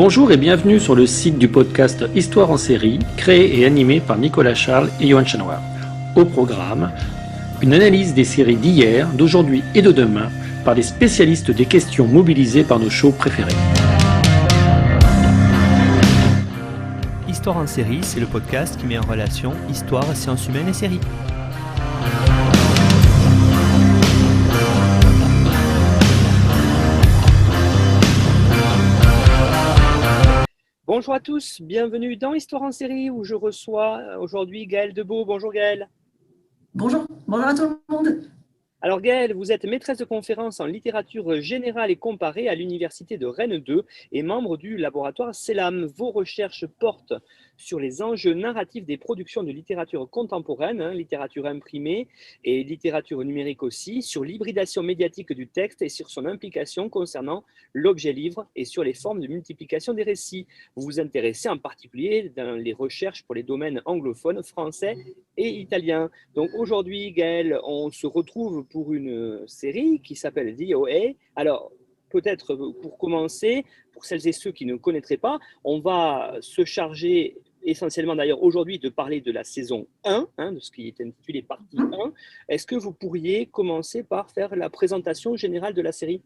Bonjour et bienvenue sur le site du podcast Histoire en série, créé et animé par Nicolas Charles et Johan Chanoir. Au programme, une analyse des séries d'hier, d'aujourd'hui et de demain par des spécialistes des questions mobilisées par nos shows préférés. Histoire en série, c'est le podcast qui met en relation histoire, sciences humaines et séries. Bonjour à tous, bienvenue dans Histoire en série où je reçois aujourd'hui Gaëlle Debeau. Bonjour Gaëlle. Bonjour à tout le monde. Alors Gaëlle, vous êtes maîtresse de conférences en littérature générale et comparée à l'université de Rennes 2 et membre du laboratoire CELAM. Vos recherches portent sur les enjeux narratifs des productions de littérature contemporaine, littérature imprimée et littérature numérique aussi, sur l'hybridation médiatique du texte et sur son implication concernant l'objet livre et sur les formes de multiplication des récits. Vous vous intéressez en particulier dans les recherches pour les domaines anglophones, français et italien. Donc aujourd'hui, Gaëlle, on se retrouve pour une série qui s'appelle VOA. Alors, peut-être pour commencer, pour celles et ceux qui ne connaîtraient pas, on va se charger essentiellement d'ailleurs aujourd'hui de parler de la saison 1, de ce qui est intitulé partie 1. Est-ce que vous pourriez commencer par faire la présentation générale de la série ?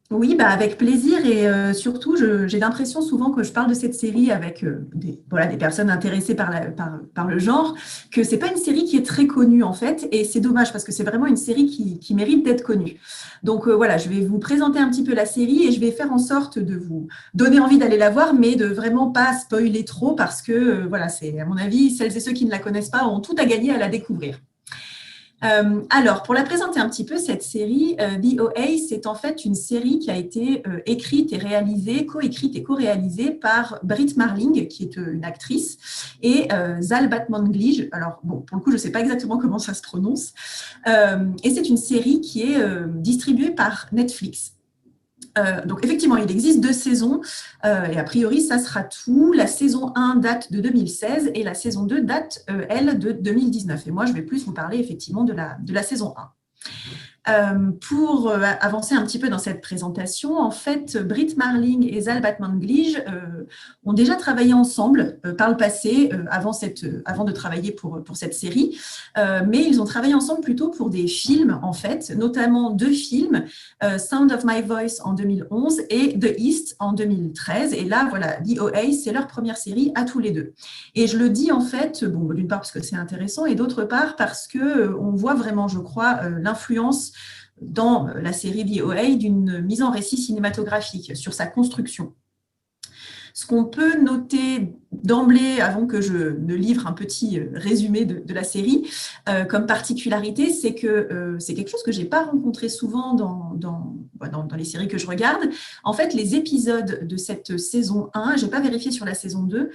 Oui, avec plaisir et surtout, j'ai l'impression souvent que je parle de cette série avec des personnes intéressées par le genre, que ce n'est pas une série qui est très connue en fait, et c'est dommage parce que c'est vraiment une série qui mérite d'être connue. Donc je vais vous présenter un petit peu la série et je vais faire en sorte de vous donner envie d'aller la voir, mais de vraiment pas spoiler trop parce que c'est à mon avis, celles et ceux qui ne la connaissent pas ont tout à gagner à la découvrir. Alors, pour la présenter un petit peu, cette série, VOA, c'est en fait une série qui a été écrite et réalisée, coécrite et co-réalisée par Brit Marling, qui est une actrice, et Zal Batmanglij. Alors, pour le coup, je ne sais pas exactement comment ça se prononce. Et c'est une série qui est distribuée par Netflix. Donc, effectivement, il existe 2 saisons et a priori, ça sera tout. La saison 1 date de 2016 et la saison 2 date, elle, de 2019. Et moi, je vais plus vous parler effectivement de la saison 1. Pour avancer un petit peu dans cette présentation, en fait, Brit Marling et Zal Batmanglij ont déjà travaillé ensemble par le passé, avant de travailler pour cette série, mais ils ont travaillé ensemble plutôt pour des films, en fait, notamment 2 films, Sound of My Voice en 2011 et The East en 2013. Et là, VOA, c'est leur première série à tous les 2. Et je le dis, en fait, d'une part parce que c'est intéressant et d'autre part parce qu'on voit vraiment, je crois, l'influence dans la série VOA d'une mise en récit cinématographique sur sa construction. Ce qu'on peut noter d'emblée, avant que je ne livre un petit résumé de la série, comme particularité, c'est que c'est quelque chose que je n'ai pas rencontré souvent dans les séries que je regarde. En fait, les épisodes de cette saison 1, je n'ai pas vérifié sur la saison 2,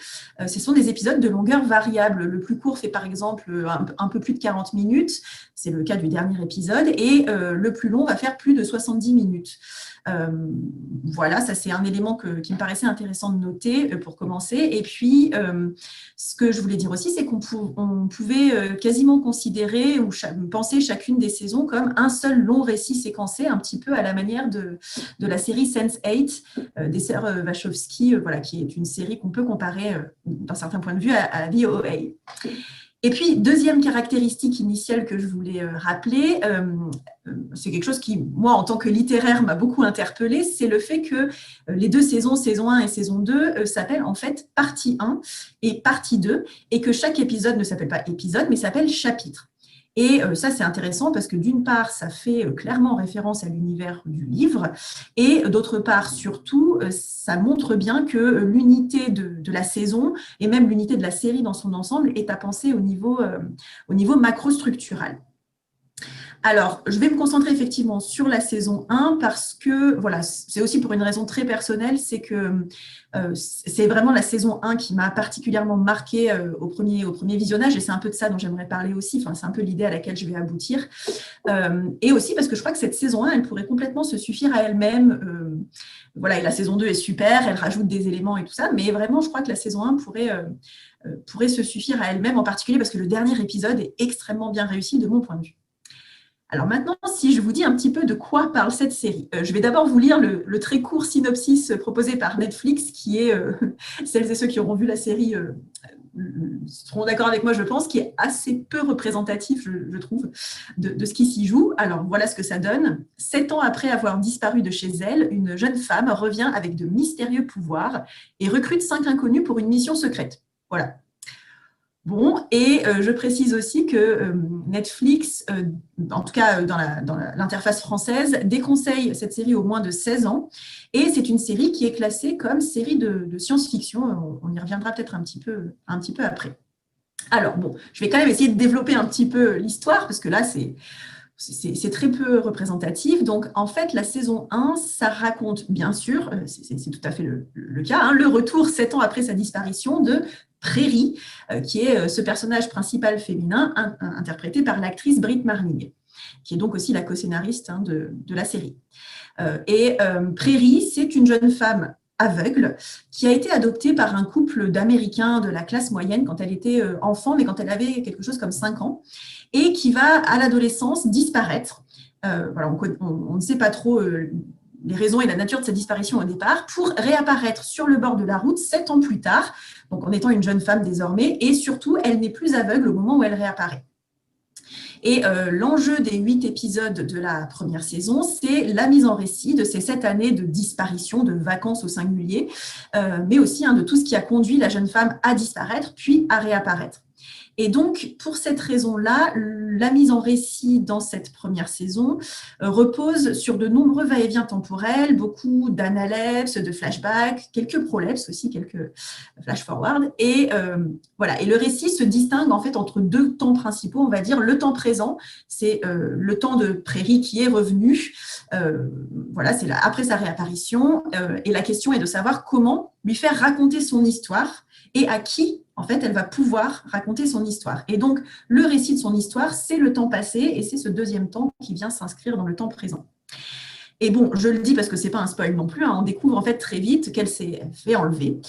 ce sont des épisodes de longueur variable. Le plus court fait par exemple un peu plus de 40 minutes, c'est le cas du dernier épisode, et le plus long va faire plus de 70 minutes. Ça c'est un élément qui me paraissait intéressant de noter pour commencer. Et puis, ce que je voulais dire aussi, c'est qu'on pouvait quasiment considérer ou penser chacune des saisons comme un seul long récit séquencé, un petit peu à la manière de la série Sense8 des sœurs Wachowski, qui est une série qu'on peut comparer d'un certain point de vue à VOA. Et puis, deuxième caractéristique initiale que je voulais rappeler, c'est quelque chose qui, moi, en tant que littéraire, m'a beaucoup interpellée, c'est le fait que les 2 saisons, saison 1 et saison 2, s'appellent en fait partie 1 et partie 2, et que chaque épisode ne s'appelle pas épisode, mais s'appelle chapitre. Et ça, c'est intéressant parce que d'une part, ça fait clairement référence à l'univers du livre et d'autre part, surtout, ça montre bien que l'unité de la saison et même l'unité de la série dans son ensemble est à penser au niveau macrostructural. Alors, je vais me concentrer effectivement sur la saison 1 parce que, c'est aussi pour une raison très personnelle, c'est que c'est vraiment la saison 1 qui m'a particulièrement marquée au premier visionnage et c'est un peu de ça dont j'aimerais parler aussi, c'est un peu l'idée à laquelle je vais aboutir. Et aussi parce que je crois que cette saison 1, elle pourrait complètement se suffire à elle-même. Et la saison 2 est super, elle rajoute des éléments et tout ça, mais vraiment, je crois que la saison 1 pourrait se suffire à elle-même, en particulier parce que le dernier épisode est extrêmement bien réussi de mon point de vue. Alors maintenant, si je vous dis un petit peu de quoi parle cette série, je vais d'abord vous lire le très court synopsis proposé par Netflix, qui est, celles et ceux qui auront vu la série seront d'accord avec moi, je pense, qui est assez peu représentatif, je trouve, de ce qui s'y joue. Alors, voilà ce que ça donne. 7 ans après avoir disparu de chez elle, une jeune femme revient avec de mystérieux pouvoirs et recrute 5 inconnus pour une mission secrète. Voilà. Bon, et je précise aussi que Netflix, en tout cas dans l'interface française, déconseille cette série au moins de 16 ans. Et c'est une série qui est classée comme série de science-fiction. On y reviendra peut-être un petit peu après. Alors, bon, je vais quand même essayer de développer un petit peu l'histoire, parce que là, c'est très peu représentatif. Donc, en fait, la saison 1, ça raconte, bien sûr, c'est tout à fait le cas, hein, le retour 7 ans après sa disparition de Prairie, qui est ce personnage principal féminin interprété par l'actrice Brit Marling, qui est donc aussi la co-scénariste de la série. Prairie, c'est une jeune femme aveugle qui a été adoptée par un couple d'Américains de la classe moyenne quand elle était enfant, mais quand elle avait quelque chose comme 5 ans, et qui va, à l'adolescence, disparaître. Voilà, on ne sait pas trop les raisons et la nature de sa disparition au départ, pour réapparaître sur le bord de la route 7 ans plus tard, donc en étant une jeune femme désormais, et surtout, elle n'est plus aveugle au moment où elle réapparaît. Et l'enjeu des 8 épisodes de la première saison, c'est la mise en récit de ces 7 années de disparition, de vacances au singulier, mais aussi de tout ce qui a conduit la jeune femme à disparaître, puis à réapparaître. Et donc, pour cette raison-là, la mise en récit dans cette première saison repose sur de nombreux va-et-vient temporels, beaucoup d'analepses, de flashbacks, quelques prolepses aussi, quelques flash-forward. Et voilà. Et le récit se distingue en fait entre 2 temps principaux, on va dire. Le temps présent, c'est le temps de Prairie qui est revenu. Voilà, c'est après sa réapparition. Et la question est de savoir comment lui faire raconter son histoire et à qui, en fait, elle va pouvoir raconter son histoire. Et donc, le récit de son histoire, c'est le temps passé et c'est ce deuxième temps qui vient s'inscrire dans le temps présent. Et bon, je le dis parce que ce n'est pas un spoil non plus, on découvre en fait très vite qu'elle s'est fait enlever.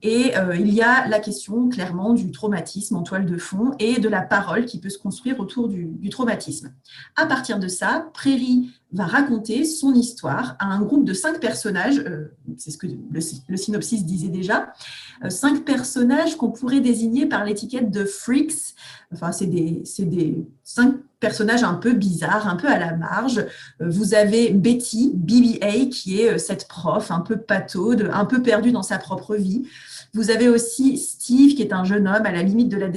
Il y a la question clairement du traumatisme en toile de fond et de la parole qui peut se construire autour du traumatisme. À partir de ça, Prairie va raconter son histoire à un groupe de 5 personnages, c'est ce que le synopsis disait déjà, 5 personnages qu'on pourrait désigner par l'étiquette de freaks. Enfin, c'est des 5 personnages un peu bizarres, un peu à la marge. Vous avez Betty, BBA, qui est cette prof un peu pataude, un peu perdue dans sa propre vie. Vous avez aussi Steve, qui est un jeune homme à la limite de la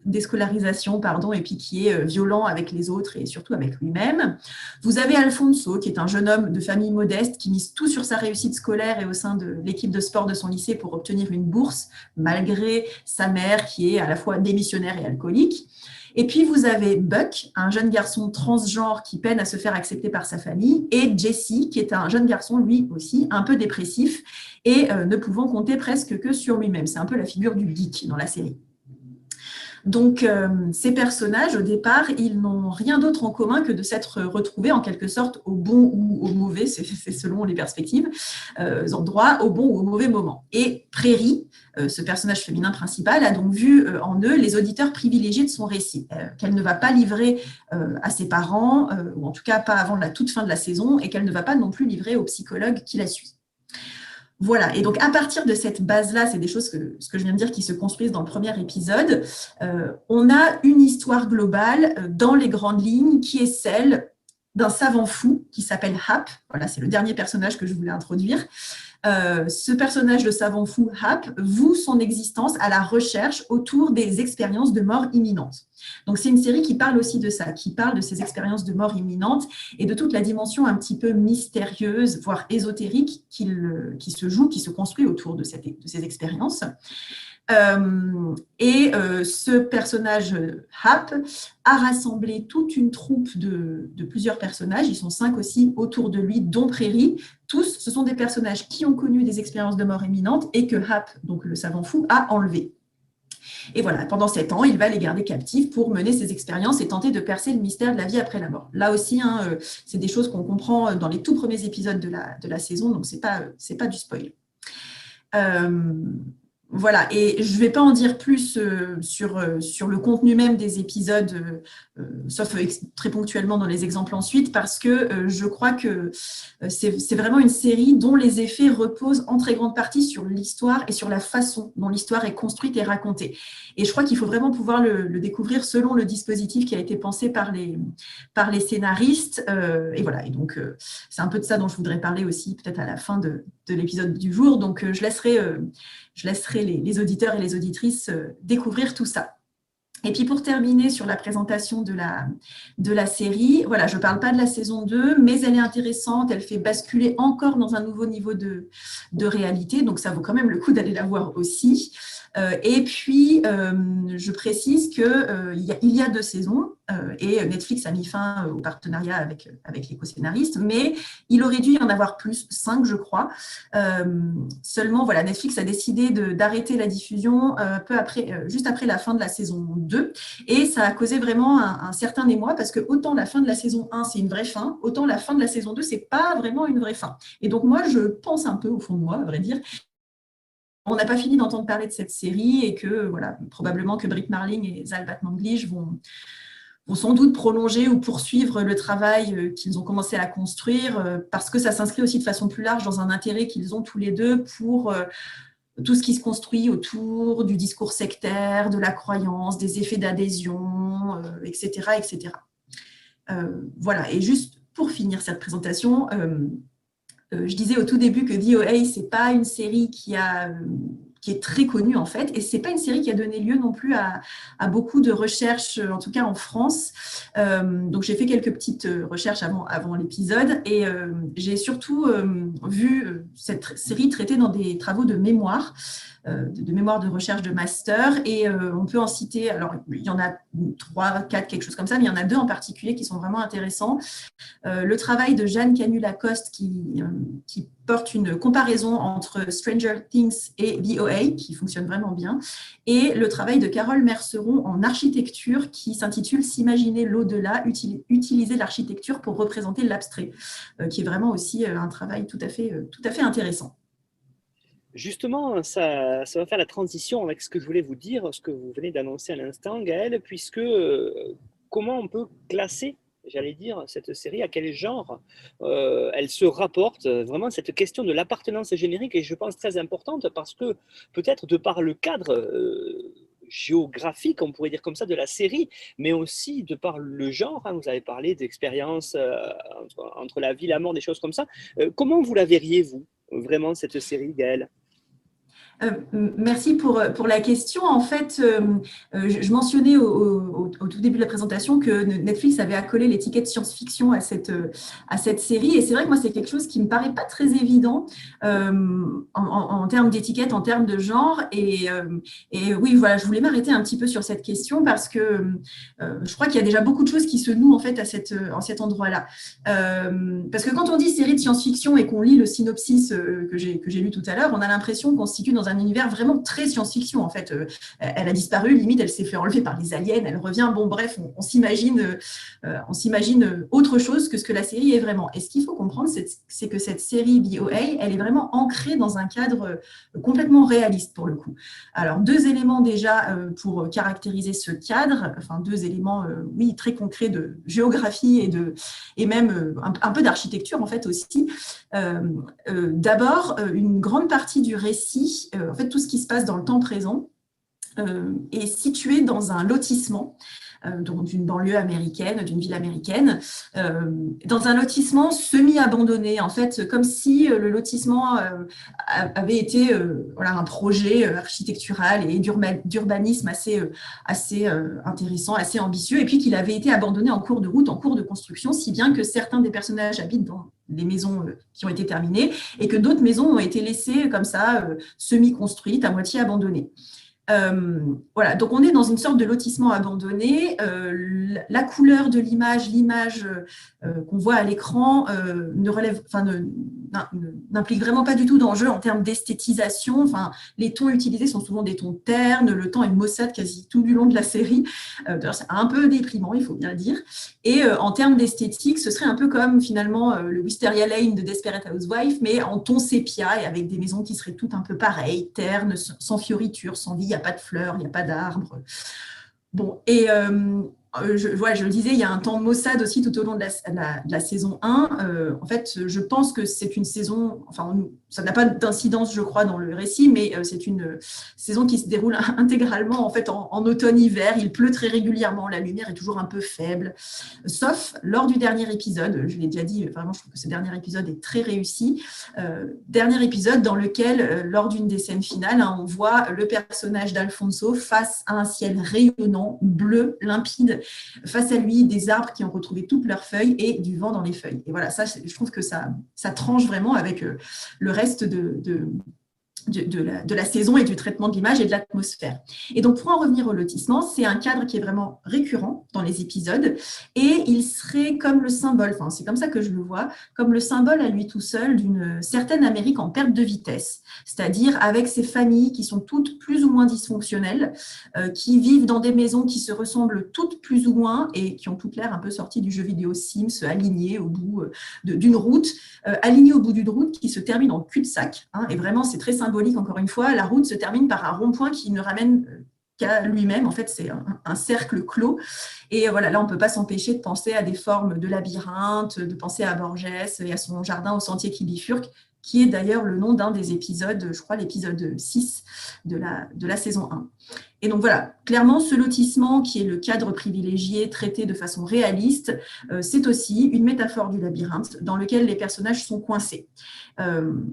déscolarisation, et puis qui est violent avec les autres et surtout avec lui-même. Vous avez Alfonso, qui est un jeune homme de famille modeste qui mise tout sur sa réussite scolaire et au sein de l'équipe de sport de son lycée pour obtenir une bourse, malgré sa mère qui est à la fois démissionnaire et alcoolique. Et puis, vous avez Buck, un jeune garçon transgenre qui peine à se faire accepter par sa famille, et Jesse, qui est un jeune garçon, lui aussi, un peu dépressif et ne pouvant compter presque que sur lui-même. C'est un peu la figure du geek dans la série. Donc, ces personnages, au départ, ils n'ont rien d'autre en commun que de s'être retrouvés en quelque sorte au bon ou au mauvais, c'est selon les perspectives, endroits, au bon ou au mauvais moment. Et Prairie, ce personnage féminin principal, a donc vu en eux les auditeurs privilégiés de son récit, qu'elle ne va pas livrer à ses parents, ou en tout cas pas avant la toute fin de la saison, et qu'elle ne va pas non plus livrer au psychologue qui la suit. Voilà, et donc à partir de cette base-là, c'est des choses ce que je viens de dire qui se construisent dans le premier épisode, on a une histoire globale dans les grandes lignes qui est celle d'un savant fou qui s'appelle Hap. Voilà, c'est le dernier personnage que je voulais introduire. Ce personnage de savant fou, Hap, voue son existence à la recherche autour des expériences de mort imminente. Donc, c'est une série qui parle aussi de ça, qui parle de ces expériences de mort imminente et de toute la dimension un petit peu mystérieuse, voire ésotérique qui se joue, qui se construit autour de ces expériences. Ce personnage Hap a rassemblé toute une troupe de plusieurs personnages, ils sont 5 aussi autour de lui, dont Prairie. Tous, ce sont des personnages qui ont connu des expériences de mort imminente et que Hap, donc le savant fou, a enlevé. Et voilà, pendant 7 ans, il va les garder captifs pour mener ces expériences et tenter de percer le mystère de la vie après la mort. Là aussi, c'est des choses qu'on comprend dans les tout premiers épisodes de la saison, donc c'est pas du spoil. Voilà, et je ne vais pas en dire plus sur le contenu même des épisodes, sauf très ponctuellement dans les exemples ensuite, parce que je crois que c'est vraiment une série dont les effets reposent en très grande partie sur l'histoire et sur la façon dont l'histoire est construite et racontée. Et je crois qu'il faut vraiment pouvoir le découvrir selon le dispositif qui a été pensé par les scénaristes. Et voilà, et donc c'est un peu de ça dont je voudrais parler aussi peut-être à la fin de l'épisode du jour. Donc je laisserai les auditeurs et les auditrices découvrir tout ça. Et puis pour terminer sur la présentation de la série, voilà, je ne parle pas de la saison 2, mais elle est intéressante, elle fait basculer encore dans un nouveau niveau de réalité, donc ça vaut quand même le coup d'aller la voir aussi. Et puis, je précise qu'il y a 2 saisons et Netflix a mis fin au partenariat avec les co-scénaristes, mais il aurait dû y en avoir plus, 5 je crois. Seulement, voilà, Netflix a décidé d'arrêter la diffusion juste après la fin de la saison 2 et ça a causé vraiment un certain émoi parce que autant la fin de la saison 1 c'est une vraie fin, autant la fin de la saison 2 c'est pas vraiment une vraie fin. Et donc moi, je pense un peu au fond de moi, à vrai dire, on n'a pas fini d'entendre parler de cette série et que voilà, probablement que Brit Marling et Zal Batmanglij vont sans doute prolonger ou poursuivre le travail qu'ils ont commencé à construire parce que ça s'inscrit aussi de façon plus large dans un intérêt qu'ils ont tous les deux pour tout ce qui se construit autour du discours sectaire, de la croyance, des effets d'adhésion, etc., etc. Voilà, et juste pour finir cette présentation, je disais au tout début que VOA, ce n'est pas une série qui est très connue en fait, et ce n'est pas une série qui a donné lieu non plus à beaucoup de recherches, en tout cas en France. Donc j'ai fait quelques petites recherches avant l'épisode, et j'ai surtout vu cette série traitée dans des travaux de mémoire, de recherche de master, et on peut en citer, alors il y en a 3, 4, quelque chose comme ça, mais il y en a 2 en particulier qui sont vraiment intéressants. Le travail de Jeanne Canu-Lacoste qui porte une comparaison entre Stranger Things et VOA, qui fonctionne vraiment bien, et le travail de Carole Merceron en architecture qui s'intitule « S'imaginer l'au-delà, utiliser l'architecture pour représenter l'abstrait », qui est vraiment aussi un travail tout à fait intéressant. Justement, ça va faire la transition avec ce que je voulais vous dire, ce que vous venez d'annoncer à l'instant, Gaëlle, puisque comment on peut classer, j'allais dire, cette série, à quel genre elle se rapporte, vraiment cette question de l'appartenance générique est, je pense, très importante parce que peut-être de par le cadre géographique, on pourrait dire comme ça, de la série, mais aussi de par le genre, hein, vous avez parlé d'expériences entre la vie, la mort, des choses comme ça. Comment vous la verriez, vous, vraiment, cette série, Gaëlle? Merci pour la question. En fait, je mentionnais au tout début de la présentation que Netflix avait accolé l'étiquette science-fiction à cette série. Et c'est vrai que moi, c'est quelque chose qui ne me paraît pas très évident en termes d'étiquette, en termes de genre. Et oui, voilà, je voulais m'arrêter un petit peu sur cette question parce que je crois qu'il y a déjà beaucoup de choses qui se nouent en fait à cet endroit-là. Parce que quand on dit série de science-fiction et qu'on lit le synopsis que j'ai lu tout à l'heure, on a l'impression qu'on se situe dans un univers vraiment très science-fiction. En fait, elle a disparu, limite, elle s'est fait enlever par les aliens, elle revient. Bon, bref, on s'imagine autre chose que ce que la série est vraiment. Et ce qu'il faut comprendre, c'est que cette série VOA, elle est vraiment ancrée dans un cadre complètement réaliste pour le coup. Alors, 2 éléments déjà pour caractériser ce cadre, enfin 2 éléments, oui, très concrets de géographie et même un peu d'architecture en fait aussi. D'abord, une grande partie du récit, en fait tout ce qui se passe dans le temps présent, est situé dans un lotissement, donc d'une banlieue américaine, d'une ville américaine, dans un lotissement semi-abandonné, en fait, comme si le lotissement avait été voilà, un projet architectural et d'urbanisme assez intéressant, assez ambitieux, et puis qu'il avait été abandonné en cours de route, en cours de construction, si bien que certains des personnages habitent dans des maisons qui ont été terminées et que d'autres maisons ont été laissées comme ça, semi-construites, à moitié abandonnées. Voilà, donc on est dans une sorte de lotissement abandonné. La couleur de l'image qu'on voit à l'écran n'implique vraiment pas du tout d'enjeu en termes d'esthétisation. Enfin, les tons utilisés sont souvent des tons ternes, le temps est maussade quasi tout du long de la série. D'ailleurs, c'est un peu déprimant, il faut bien le dire. Et en termes d'esthétique, ce serait un peu comme finalement le Wisteria Lane de Desperate Housewives, mais en ton sépia et avec des maisons qui seraient toutes un peu pareilles, ternes, sans fioritures, sans vie, il n'y a pas de fleurs, il n'y a pas d'arbres. Bon, et je le disais, il y a un temps maussade aussi tout au long de la saison 1. En fait, je pense que c'est une saison, enfin, ça n'a pas d'incidence, je crois, dans le récit, mais c'est une saison qui se déroule intégralement en fait, en automne-hiver. Il pleut très régulièrement, la lumière est toujours un peu faible, sauf lors du dernier épisode. Je l'ai déjà dit, vraiment, je trouve que ce dernier épisode est très réussi. Dernier épisode dans lequel, lors d'une des scènes finales, on voit le personnage d'Alfonso face à un ciel rayonnant, bleu, limpide, face à lui, des arbres qui ont retrouvé toutes leurs feuilles et du vent dans les feuilles. Et voilà, ça, je trouve que ça tranche vraiment avec le reste de la saison et du traitement de l'image et de l'atmosphère. Et donc, pour en revenir au lotissement, c'est un cadre qui est vraiment récurrent dans les épisodes et il serait comme le symbole, enfin, c'est comme ça que je le vois, comme le symbole à lui tout seul d'une certaine Amérique en perte de vitesse, c'est-à-dire avec ces familles qui sont toutes plus ou moins dysfonctionnelles, qui vivent dans des maisons qui se ressemblent toutes plus ou moins et qui ont toutes l'air un peu sorties du jeu vidéo Sims, alignées au bout d'une route, alignées au bout d'une route qui se termine en cul-de-sac, hein, et vraiment, c'est très symbolique. Encore une fois, la route se termine par un rond-point qui ne ramène qu'à lui-même. En fait, c'est un cercle clos. Et voilà, là, on ne peut pas s'empêcher de penser à des formes de labyrinthe, de penser à Borges et à son jardin au sentier qui bifurque, qui est d'ailleurs le nom d'un des épisodes, je crois l'épisode 6 de la saison 1. Et donc voilà, clairement, ce lotissement qui est le cadre privilégié, traité de façon réaliste, c'est aussi une métaphore du labyrinthe dans lequel les personnages sont coincés.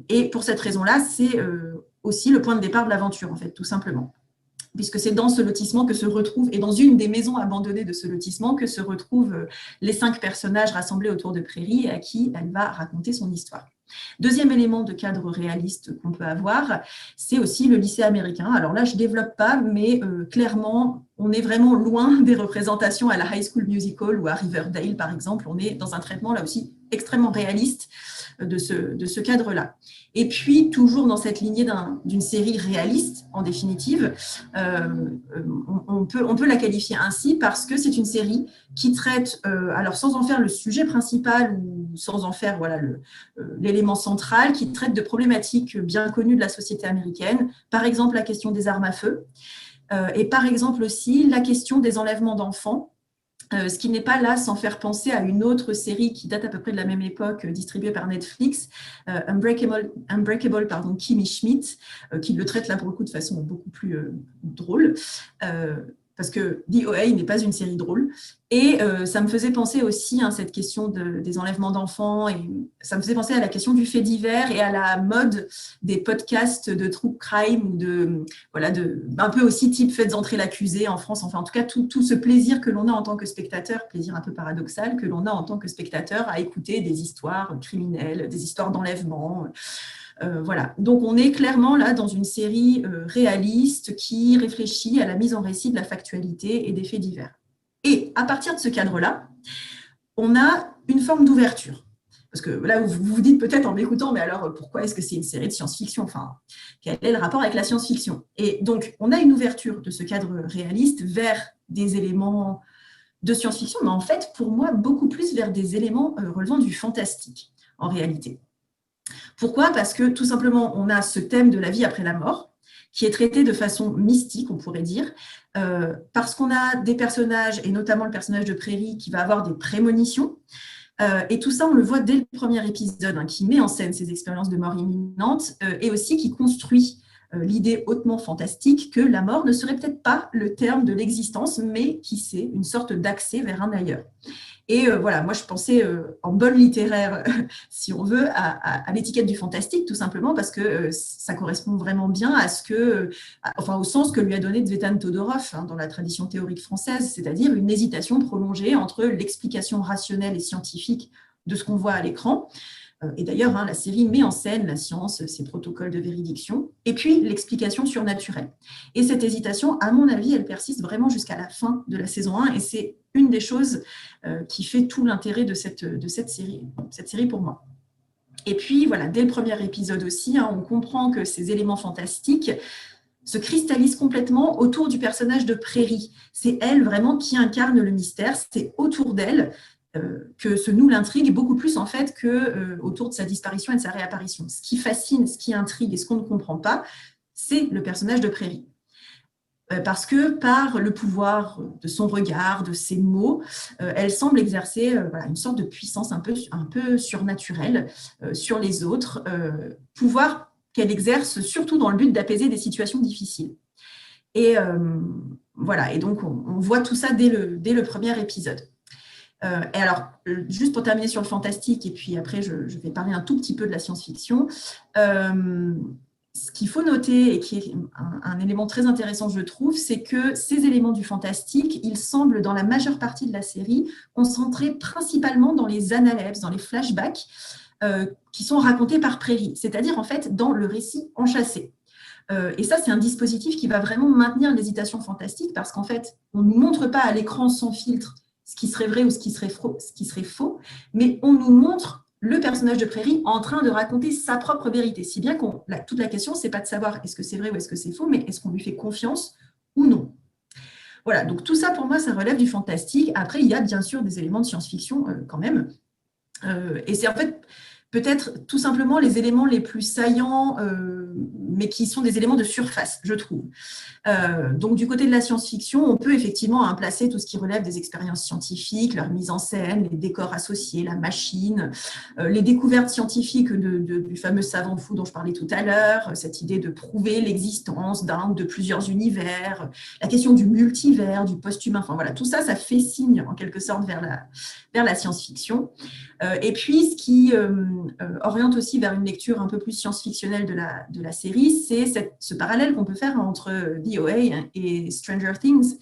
Et pour cette raison-là, c'est aussi le point de départ de l'aventure, en fait, tout simplement. Puisque c'est dans ce lotissement que se retrouvent, et dans une des maisons abandonnées de ce lotissement, que se retrouvent les 5 personnages rassemblés autour de Prairie et à qui elle va raconter son histoire. Deuxième élément de cadre réaliste qu'on peut avoir, c'est aussi le lycée américain. Alors là, je ne développe pas, mais clairement, on est vraiment loin des représentations à la High School Musical ou à Riverdale, par exemple. On est dans un traitement, là aussi, extrêmement réaliste de ce cadre-là. Et puis, toujours dans cette lignée d'une série réaliste, en définitive, on peut la qualifier ainsi parce que c'est une série qui traite, alors sans en faire le sujet principal ou sans en faire voilà, l'élément central, qui traite de problématiques bien connues de la société américaine, par exemple la question des armes à feu, et par exemple aussi la question des enlèvements d'enfants, ce qui n'est pas là sans faire penser à une autre série qui date à peu près de la même époque, distribuée par Netflix, Unbreakable Kimmy Schmidt, qui le traite là pour le coup de façon beaucoup plus drôle, parce que DOA n'est pas une série drôle. Et ça me faisait penser aussi à cette question des enlèvements d'enfants, et ça me faisait penser à la question du fait divers et à la mode des podcasts de true crime, un peu aussi type Faites entrer l'accusé en France, enfin en tout cas tout ce plaisir que l'on a en tant que spectateur, plaisir un peu paradoxal, que l'on a en tant que spectateur à écouter des histoires criminelles, des histoires d'enlèvement. Voilà. Donc, on est clairement là dans une série réaliste qui réfléchit à la mise en récit de la factualité et des faits divers. Et à partir de ce cadre-là, on a une forme d'ouverture. Parce que là, vous vous dites peut-être en m'écoutant, mais alors pourquoi est-ce que c'est une série de science-fiction ? Enfin, quel est le rapport avec la science-fiction ? Et donc, on a une ouverture de ce cadre réaliste vers des éléments de science-fiction, mais en fait, pour moi, beaucoup plus vers des éléments relevant du fantastique, en réalité. Pourquoi ? Parce que tout simplement, on a ce thème de la vie après la mort qui est traité de façon mystique, on pourrait dire, parce qu'on a des personnages, et notamment le personnage de Prairie, qui va avoir des prémonitions. Et tout ça, on le voit dès le premier épisode, qui met en scène ces expériences de mort imminente et aussi qui construit l'idée hautement fantastique que la mort ne serait peut-être pas le terme de l'existence, mais qui sait, une sorte d'accès vers un ailleurs. Et voilà, moi je pensais en bonne littéraire, si on veut, à l'étiquette du fantastique, tout simplement parce que ça correspond vraiment bien à au sens que lui a donné Tzvetan Todorov dans la tradition théorique française, c'est-à-dire une hésitation prolongée entre l'explication rationnelle et scientifique de ce qu'on voit à l'écran. Et d'ailleurs, la série met en scène la science, ses protocoles de véridiction, et puis l'explication surnaturelle. Et cette hésitation, à mon avis, elle persiste vraiment jusqu'à la fin de la saison 1, et c'est une des choses qui fait tout l'intérêt de cette série pour moi. Et puis, voilà, dès le premier épisode aussi, hein, on comprend que ces éléments fantastiques se cristallise complètement autour du personnage de Prairie. C'est elle vraiment qui incarne le mystère, c'est autour d'elle que se noue l'intrigue, beaucoup plus en fait que autour de sa disparition et de sa réapparition. Ce qui fascine, ce qui intrigue et ce qu'on ne comprend pas, c'est le personnage de Prairie. Parce que par le pouvoir de son regard, de ses mots, elle semble exercer voilà, une sorte de puissance un peu surnaturelle sur les autres, pouvoir qu'elle exerce surtout dans le but d'apaiser des situations difficiles. Et voilà, et donc on voit tout ça dès le premier épisode. Et alors, juste pour terminer sur le fantastique, et puis après je vais parler un tout petit peu de la science-fiction, ce qu'il faut noter, et qui est un élément très intéressant, je trouve, c'est que ces éléments du fantastique, ils semblent, dans la majeure partie de la série, concentrés principalement dans les analepses, dans les flashbacks, qui sont racontés par Prairie, c'est-à-dire en fait dans le récit enchâssé. Et ça, c'est un dispositif qui va vraiment maintenir l'hésitation fantastique, parce qu'en fait, on ne nous montre pas à l'écran sans filtre ce qui serait vrai ou ce qui serait faux, mais on nous montre le personnage de Prairie en train de raconter sa propre vérité. Si bien que toute la question, ce n'est pas de savoir est-ce que c'est vrai ou est-ce que c'est faux, mais est-ce qu'on lui fait confiance ou non. Voilà, donc tout ça, pour moi, ça relève du fantastique. Après, il y a bien sûr des éléments de science-fiction quand même. Et c'est en fait peut-être tout simplement les éléments les plus saillants, mais qui sont des éléments de surface, je trouve. Donc, du côté de la science-fiction, on peut effectivement placer tout ce qui relève des expériences scientifiques, leur mise en scène, les décors associés, la machine, les découvertes scientifiques du fameux savant fou dont je parlais tout à l'heure, cette idée de prouver l'existence d'un ou de plusieurs univers, la question du multivers, du post-humain, enfin voilà, tout ça, ça fait signe en quelque sorte vers la science-fiction. Et puis, ce qui oriente aussi vers une lecture un peu plus science-fictionnelle de la série, c'est ce parallèle qu'on peut faire entre VOA et Stranger Things,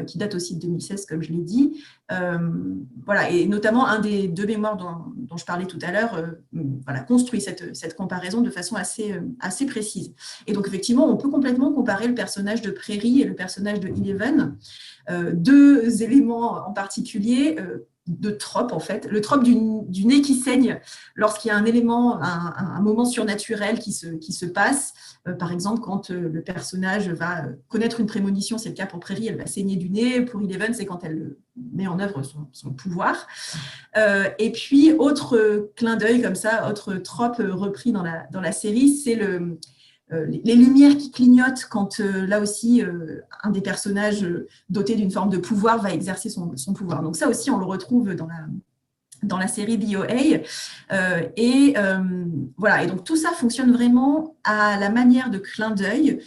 qui date aussi de 2016, comme je l'ai dit. Voilà, et notamment, un des deux mémoires dont je parlais tout à l'heure voilà, construit cette comparaison de façon assez précise. Et donc, effectivement, on peut complètement comparer le personnage de Prairie et le personnage de Eleven, deux éléments en particulier, de trope, en fait. Le trope du nez qui saigne lorsqu'il y a un élément, un moment surnaturel qui se passe. Par exemple, quand le personnage va connaître une prémonition, c'est le cas pour Prairie, elle va saigner du nez. Pour Eleven, c'est quand elle met en œuvre son pouvoir. Et puis, autre clin d'œil comme ça, autre trope repris dans la série, c'est les lumières qui clignotent quand, là aussi, un des personnages doté d'une forme de pouvoir va exercer son pouvoir. Donc ça aussi, on le retrouve dans la série VOA. Voilà, et donc tout ça fonctionne vraiment à la manière de clin d'œil.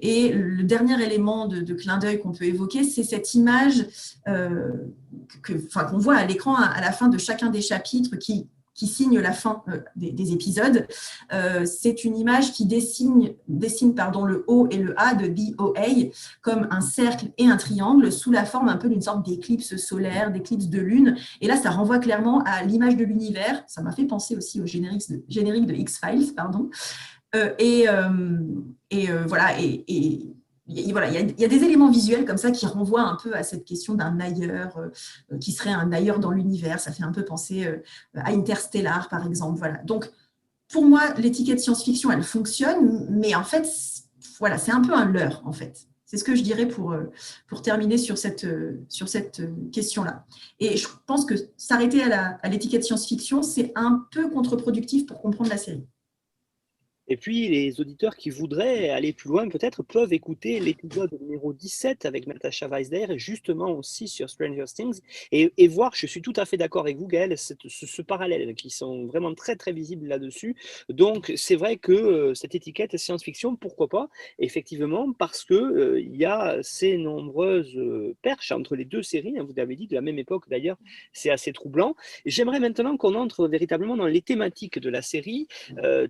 Et le dernier élément de clin d'œil qu'on peut évoquer, c'est cette image qu'on voit à l'écran à la fin de chacun des chapitres qui signe la fin des épisodes. C'est une image qui dessine le O et le A de VOA comme un cercle et un triangle sous la forme un peu d'une sorte d'éclipse solaire, d'éclipse de lune. Et là, ça renvoie clairement à l'image de l'univers. Ça m'a fait penser aussi au générique de X-Files, pardon. Voilà, voilà, il y a des éléments visuels comme ça qui renvoient un peu à cette question d'un ailleurs, qui serait un ailleurs dans l'univers. Ça fait un peu penser à Interstellar, par exemple. Voilà. Donc, pour moi, l'étiquette science-fiction, elle fonctionne, mais en fait, voilà, c'est un peu un leurre, en fait. C'est ce que je dirais pour terminer sur cette question-là. Et je pense que s'arrêter à l'étiquette science-fiction, c'est un peu contre-productif pour comprendre la série. Et puis, les auditeurs qui voudraient aller plus loin, peut-être, peuvent écouter l'épisode numéro 17 avec Natasha Weisder, justement aussi sur Stranger Things, et voir, je suis tout à fait d'accord avec vous, Gaël, ce parallèle qui sont vraiment très, très visibles là-dessus. Donc, c'est vrai que cette étiquette science-fiction, pourquoi pas, effectivement, parce que il y a ces nombreuses perches entre les deux séries, hein, vous l'avez dit, de la même époque d'ailleurs, c'est assez troublant. J'aimerais maintenant qu'on entre véritablement dans les thématiques de la série.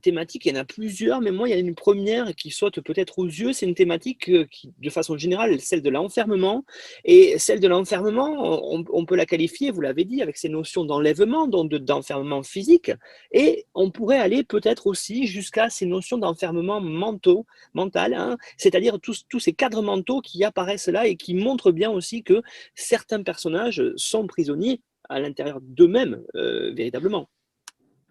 Thématiques, il y en a plusieurs, mais moi, il y a une première qui saute peut-être aux yeux. C'est une thématique qui, de façon générale, celle de l'enfermement. Et celle de l'enfermement, on peut la qualifier, vous l'avez dit, avec ces notions d'enlèvement, donc d'enfermement physique. Et on pourrait aller peut-être aussi jusqu'à ces notions d'enfermement mental, hein, c'est-à-dire tous ces cadres mentaux qui apparaissent là et qui montrent bien aussi que certains personnages sont prisonniers à l'intérieur d'eux-mêmes, véritablement.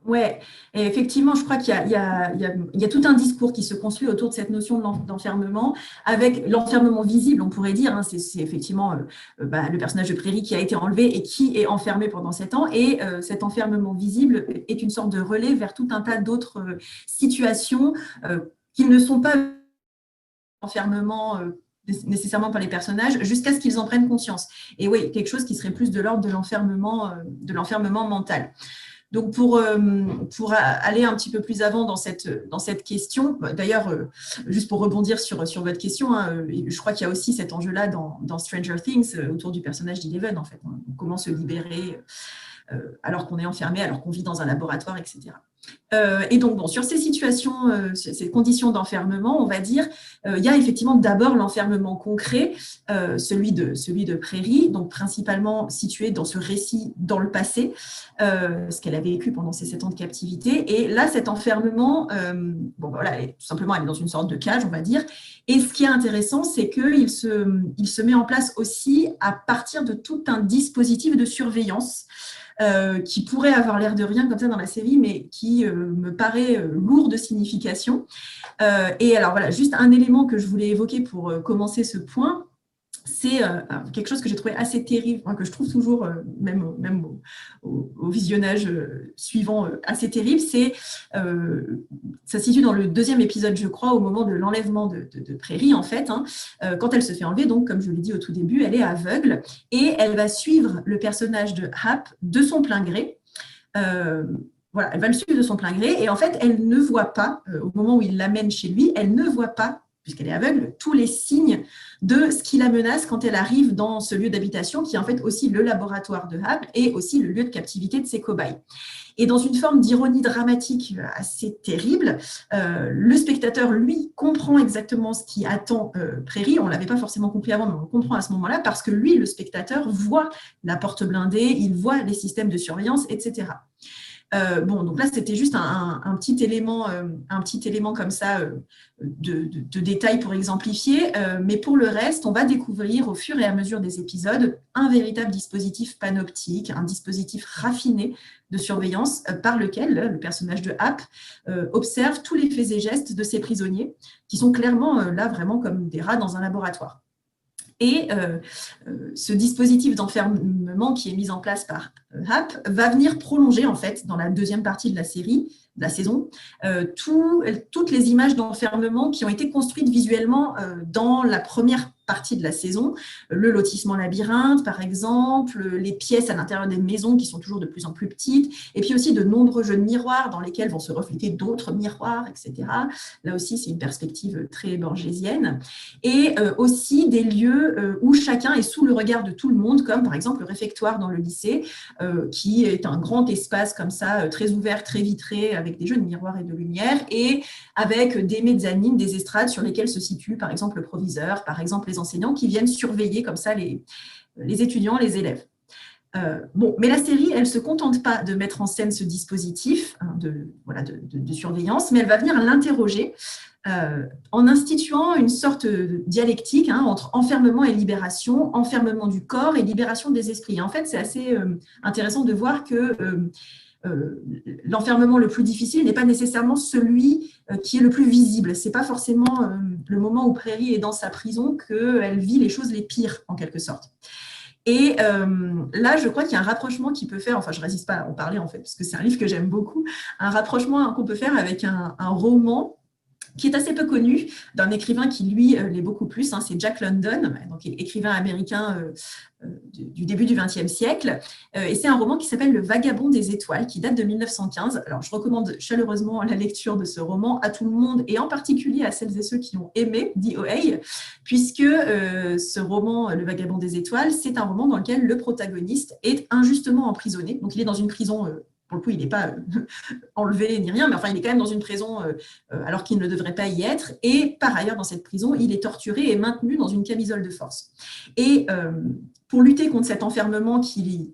Ouais, et effectivement, je crois qu'il y a tout un discours qui se construit autour de cette notion d'enfermement, avec l'enfermement visible, on pourrait dire, hein, c'est effectivement le personnage de Prairie qui a été enlevé et qui est enfermé pendant 7 ans, et cet enfermement visible est une sorte de relais vers tout un tas d'autres situations qui ne sont pas enfermement nécessairement par les personnages, jusqu'à ce qu'ils en prennent conscience. Et oui, quelque chose qui serait plus de l'ordre de l'enfermement mental. Donc, pour aller un petit peu plus avant dans cette question, d'ailleurs, juste pour rebondir sur votre question, hein, je crois qu'il y a aussi cet enjeu-là dans Stranger Things, autour du personnage d'Eleven, en fait. Hein, comment se libérer alors qu'on est enfermé, alors qu'on vit dans un laboratoire, etc. Et donc, bon, sur ces situations, ces conditions d'enfermement, on va dire, il y a effectivement d'abord l'enfermement concret, celui de Prairie, donc principalement situé dans ce récit dans le passé, ce qu'elle a vécu pendant ces 7 ans de captivité. Et là, cet enfermement, tout simplement, elle est dans une sorte de cage, on va dire. Et ce qui est intéressant, c'est qu'il se met en place aussi à partir de tout un dispositif de surveillance qui pourrait avoir l'air de rien comme ça dans la série, mais qui me paraît lourd de signification. Et alors voilà, juste un élément que je voulais évoquer pour commencer ce point, c'est quelque chose que j'ai trouvé assez terrible, que je trouve toujours, même au visionnage suivant, assez terrible. Ça se situe dans le 2e épisode, je crois, au moment de l'enlèvement de Prairie, en fait. Hein, quand elle se fait enlever, donc, comme je l'ai dit au tout début, elle est aveugle et elle va suivre le personnage de Hap de son plein gré. Voilà, elle va le suivre de son plein gré et en fait, elle ne voit pas, au moment où il l'amène chez lui, elle ne voit pas, puisqu'elle est aveugle, tous les signes de ce qui la menace quand elle arrive dans ce lieu d'habitation qui est en fait aussi le laboratoire de Hap et aussi le lieu de captivité de ses cobayes. Et dans une forme d'ironie dramatique assez terrible, le spectateur, lui, comprend exactement ce qui attend Prairie. On ne l'avait pas forcément compris avant, mais on le comprend à ce moment-là parce que lui, le spectateur, voit la porte blindée, il voit les systèmes de surveillance, etc. Donc là, c'était juste un petit élément comme ça de détail pour exemplifier. Mais pour le reste, on va découvrir au fur et à mesure des épisodes un véritable dispositif panoptique, un dispositif raffiné de surveillance par lequel le personnage de Hap observe tous les faits et gestes de ses prisonniers, qui sont clairement là vraiment comme des rats dans un laboratoire. Et ce dispositif d'enfermement qui est mis en place par Hap va venir prolonger, en fait, dans la 2e partie de la série, de la saison, toutes les images d'enfermement qui ont été construites visuellement dans la première partie de la saison. Le lotissement labyrinthe, par exemple, les pièces à l'intérieur des maisons qui sont toujours de plus en plus petites, et puis aussi de nombreux jeux de miroirs dans lesquels vont se refléter d'autres miroirs, etc. Là aussi, c'est une perspective très borgésienne. Et aussi des lieux où chacun est sous le regard de tout le monde, comme par exemple le réfectoire dans le lycée, qui est un grand espace comme ça, très ouvert, très vitré, avec des jeux de miroirs et de lumière, et avec des mezzanines, des estrades sur lesquelles se situe par exemple le proviseur, par exemple les enseignants qui viennent surveiller comme ça les étudiants, les élèves. Mais la série, elle ne se contente pas de mettre en scène ce dispositif de surveillance, mais elle va venir l'interroger en instituant une sorte de dialectique entre enfermement et libération, enfermement du corps et libération des esprits. En fait, c'est assez intéressant de voir que l'enfermement le plus difficile n'est pas nécessairement celui qui est le plus visible. Ce n'est pas forcément le moment où Prairie est dans sa prison qu'elle vit les choses les pires, en quelque sorte. Et là, je crois qu'il y a un rapprochement qui peut faire, enfin, je ne résiste pas à en parler, en fait, parce que c'est un livre que j'aime beaucoup, un rapprochement qu'on peut faire avec un roman qui est assez peu connu, d'un écrivain qui, lui, l'est beaucoup plus, c'est Jack London, donc écrivain américain du début du XXe siècle. Et c'est un roman qui s'appelle Le Vagabond des étoiles, qui date de 1915. Alors, je recommande chaleureusement la lecture de ce roman à tout le monde, et en particulier à celles et ceux qui ont aimé DOA, puisque ce roman, Le Vagabond des étoiles, c'est un roman dans lequel le protagoniste est injustement emprisonné. Donc, il est dans une prison... Pour le coup, il n'est pas enlevé ni rien, mais enfin, il est quand même dans une prison alors qu'il ne devrait pas y être. Et par ailleurs, dans cette prison, il est torturé et maintenu dans une camisole de force. Et pour lutter contre cet enfermement qui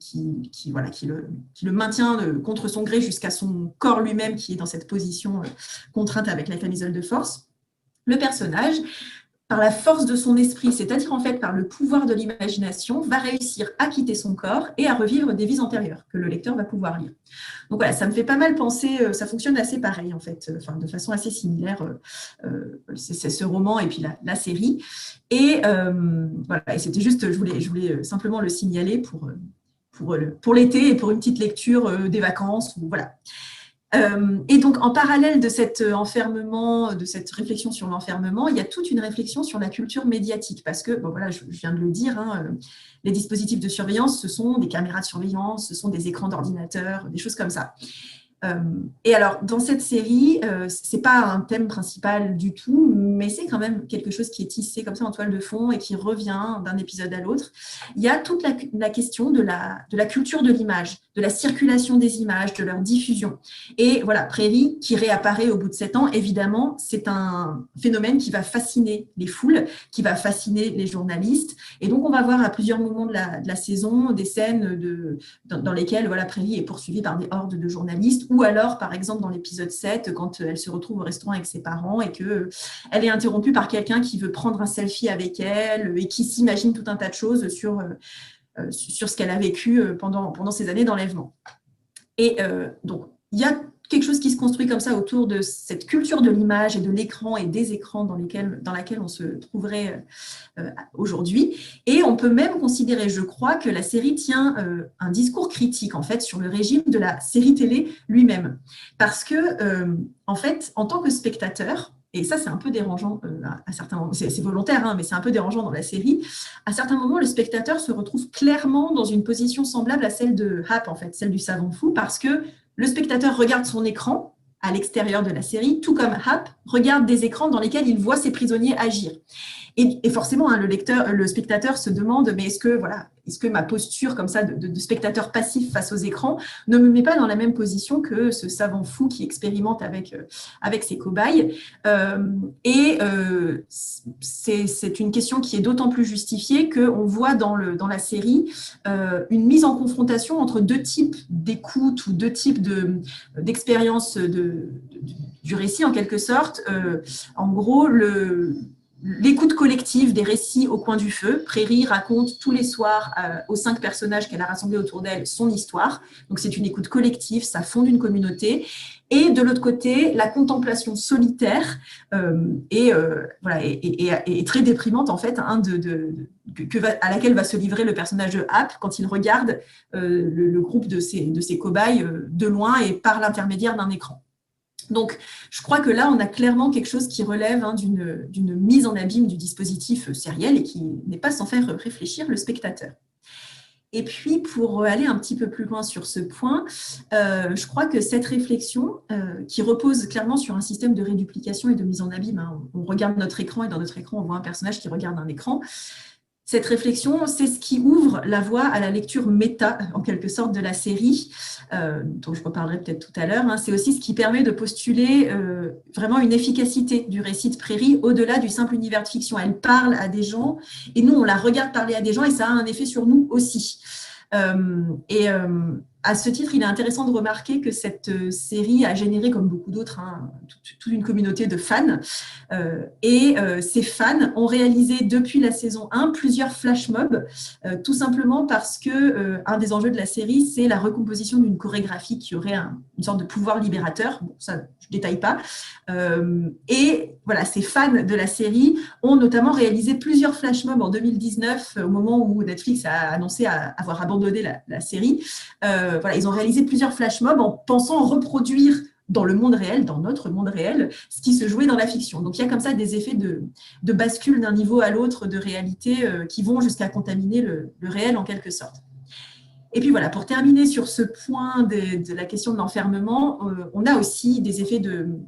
le maintient contre son gré jusqu'à son corps lui-même qui est dans cette position contrainte avec la camisole de force, le personnage par la force de son esprit, c'est-à-dire en fait par le pouvoir de l'imagination, va réussir à quitter son corps et à revivre des vies antérieures que le lecteur va pouvoir lire. Donc voilà, ça me fait pas mal penser, ça fonctionne assez pareil en fait, de façon assez similaire, c'est ce roman et puis la série. Et voilà, et c'était juste, je voulais simplement le signaler pour l'été et pour une petite lecture des vacances, voilà. Et donc, en parallèle de cet enfermement, de cette réflexion sur l'enfermement, il y a toute une réflexion sur la culture médiatique, parce que, bon, voilà, je viens de le dire, les dispositifs de surveillance, ce sont des caméras de surveillance, ce sont des écrans d'ordinateur, des choses comme ça. Et alors, dans cette série, ce n'est pas un thème principal du tout, mais c'est quand même quelque chose qui est tissé comme ça en toile de fond et qui revient d'un épisode à l'autre. Il y a toute la question de la culture de l'image, de la circulation des images, de leur diffusion. Et voilà, Prairie, qui réapparaît au bout de 7 ans, évidemment, c'est un phénomène qui va fasciner les foules, qui va fasciner les journalistes. Et donc, on va voir à plusieurs moments de la saison des scènes dans lesquelles voilà, Prairie est poursuivie par des hordes de journalistes, ou alors, par exemple, dans l'épisode 7, quand elle se retrouve au restaurant avec ses parents et qu'elle est interrompue par quelqu'un qui veut prendre un selfie avec elle et qui s'imagine tout un tas de choses sur ce qu'elle a vécu pendant ces années d'enlèvement. Et donc, il y a quelque chose qui se construit comme ça autour de cette culture de l'image et de l'écran et des écrans dans laquelle on se trouverait aujourd'hui. Et on peut même considérer, je crois, que la série tient un discours critique, en fait, sur le régime de la série télé lui-même. Parce que, en fait, en tant que spectateur, et ça, c'est un peu dérangeant à certains moments, c'est volontaire, mais c'est un peu dérangeant dans la série, à certains moments, le spectateur se retrouve clairement dans une position semblable à celle de Hap, en fait, celle du savant fou, parce que le spectateur regarde son écran à l'extérieur de la série, tout comme Hap regarde des écrans dans lesquels il voit ses prisonniers agir. Et forcément, le spectateur se demande, mais est-ce que ma posture comme ça de spectateur passif face aux écrans ne me met pas dans la même position que ce savant fou qui expérimente avec ses cobayes c'est une question qui est d'autant plus justifiée qu'on voit dans la série une mise en confrontation entre deux types d'écoute ou deux types d'expérience du récit, en quelque sorte. En gros, l'écoute collective des récits au coin du feu. Prairie raconte tous les soirs aux 5 personnages qu'elle a rassemblés autour d'elle son histoire. Donc, c'est une écoute collective, ça fonde une communauté. Et de l'autre côté, la contemplation solitaire est très déprimante, en fait, à laquelle va se livrer le personnage de Hap quand il regarde le groupe de ses cobayes de loin et par l'intermédiaire d'un écran. Donc, je crois que là, on a clairement quelque chose qui relève d'une mise en abîme du dispositif sériel et qui n'est pas sans faire réfléchir le spectateur. Et puis, pour aller un petit peu plus loin sur ce point, je crois que cette réflexion, qui repose clairement sur un système de réduplication et de mise en abîme, on regarde notre écran et dans notre écran, on voit un personnage qui regarde un écran. Cette réflexion, c'est ce qui ouvre la voie à la lecture méta, en quelque sorte, de la série, dont je reparlerai peut-être tout à l'heure. C'est aussi ce qui permet de postuler vraiment une efficacité du récit de Prairie au-delà du simple univers de fiction. Elle parle à des gens et nous, on la regarde parler à des gens et ça a un effet sur nous aussi. À ce titre, il est intéressant de remarquer que cette série a généré, comme beaucoup d'autres, toute une communauté de fans. Ces fans ont réalisé depuis la saison 1 plusieurs flash mobs, tout simplement parce que un des enjeux de la série, c'est la recomposition d'une chorégraphie qui aurait une sorte de pouvoir libérateur. Bon, ça, je ne détaille pas. Ces fans de la série ont notamment réalisé plusieurs flash mobs en 2019, au moment où Netflix a annoncé avoir abandonné la série. Ils ont réalisé plusieurs flash mobs en pensant reproduire dans le monde réel, dans notre monde réel, ce qui se jouait dans la fiction. Donc, il y a comme ça des effets de bascule d'un niveau à l'autre de réalité qui vont jusqu'à contaminer le réel en quelque sorte. Et puis voilà, pour terminer sur ce point de la question de l'enfermement, on a aussi des effets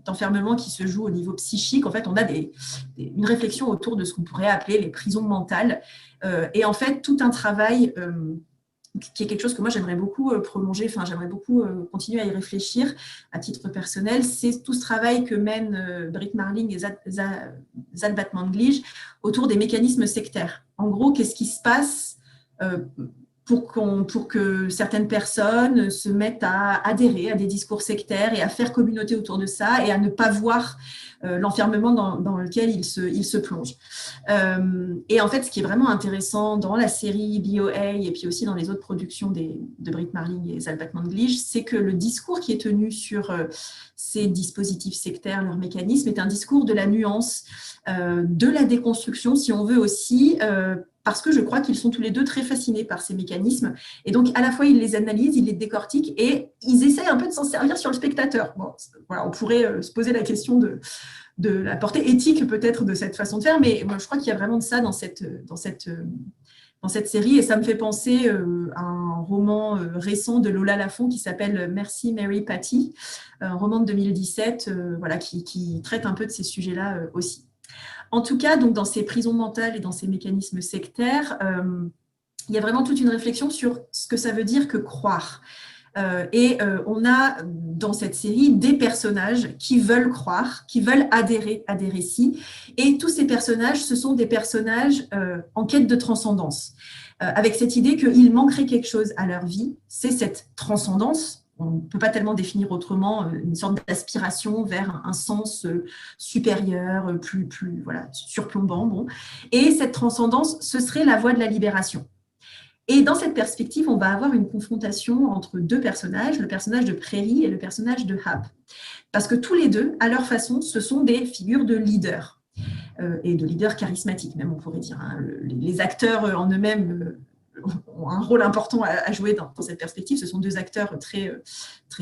d'enfermement qui se jouent au niveau psychique. En fait, on a une réflexion autour de ce qu'on pourrait appeler les prisons mentales. Et en fait, tout un travail qui est quelque chose que moi j'aimerais beaucoup prolonger, j'aimerais beaucoup continuer à y réfléchir à titre personnel, c'est tout ce travail que mènent Brit Marling et Zalbat Manglij autour des mécanismes sectaires. En gros, qu'est-ce qui se passe pour que certaines personnes se mettent à adhérer à des discours sectaires et à faire communauté autour de ça et à ne pas voir l'enfermement dans lequel ils se plongent. Et en fait, ce qui est vraiment intéressant dans la série BOA et puis aussi dans les autres productions de Brit Marling et Zalbat Manglish, c'est que le discours qui est tenu sur ces dispositifs sectaires, leurs mécanismes, est un discours de la nuance, de la déconstruction, si on veut aussi, parce que je crois qu'ils sont tous les deux très fascinés par ces mécanismes. Et donc, à la fois, ils les analysent, ils les décortiquent et ils essayent un peu de s'en servir sur le spectateur. Bon, voilà, on pourrait se poser la question de la portée éthique peut-être de cette façon de faire, mais moi, je crois qu'il y a vraiment de ça dans cette série. Et ça me fait penser à un roman récent de Lola Lafont qui s'appelle « Merci Mary Patty », un roman de 2017 voilà, qui traite un peu de ces sujets-là aussi. En tout cas, donc, dans ces prisons mentales et dans ces mécanismes sectaires, il y a vraiment toute une réflexion sur ce que ça veut dire que croire. On a dans cette série des personnages qui veulent croire, qui veulent adhérer à des récits. Et tous ces personnages, ce sont des personnages en quête de transcendance, avec cette idée qu'il manquerait quelque chose à leur vie. C'est cette transcendance. On ne peut pas tellement définir autrement, une sorte d'aspiration vers un sens supérieur, plus voilà, surplombant. Bon. Et cette transcendance, ce serait la voie de la libération. Et dans cette perspective, on va avoir une confrontation entre deux personnages, le personnage de Prairie et le personnage de Hap. Parce que tous les deux, à leur façon, ce sont des figures de leaders, et de leaders charismatiques, même on pourrait dire. Hein. Les acteurs en eux-mêmes ont un rôle important à jouer dans cette perspective. Ce sont deux acteurs très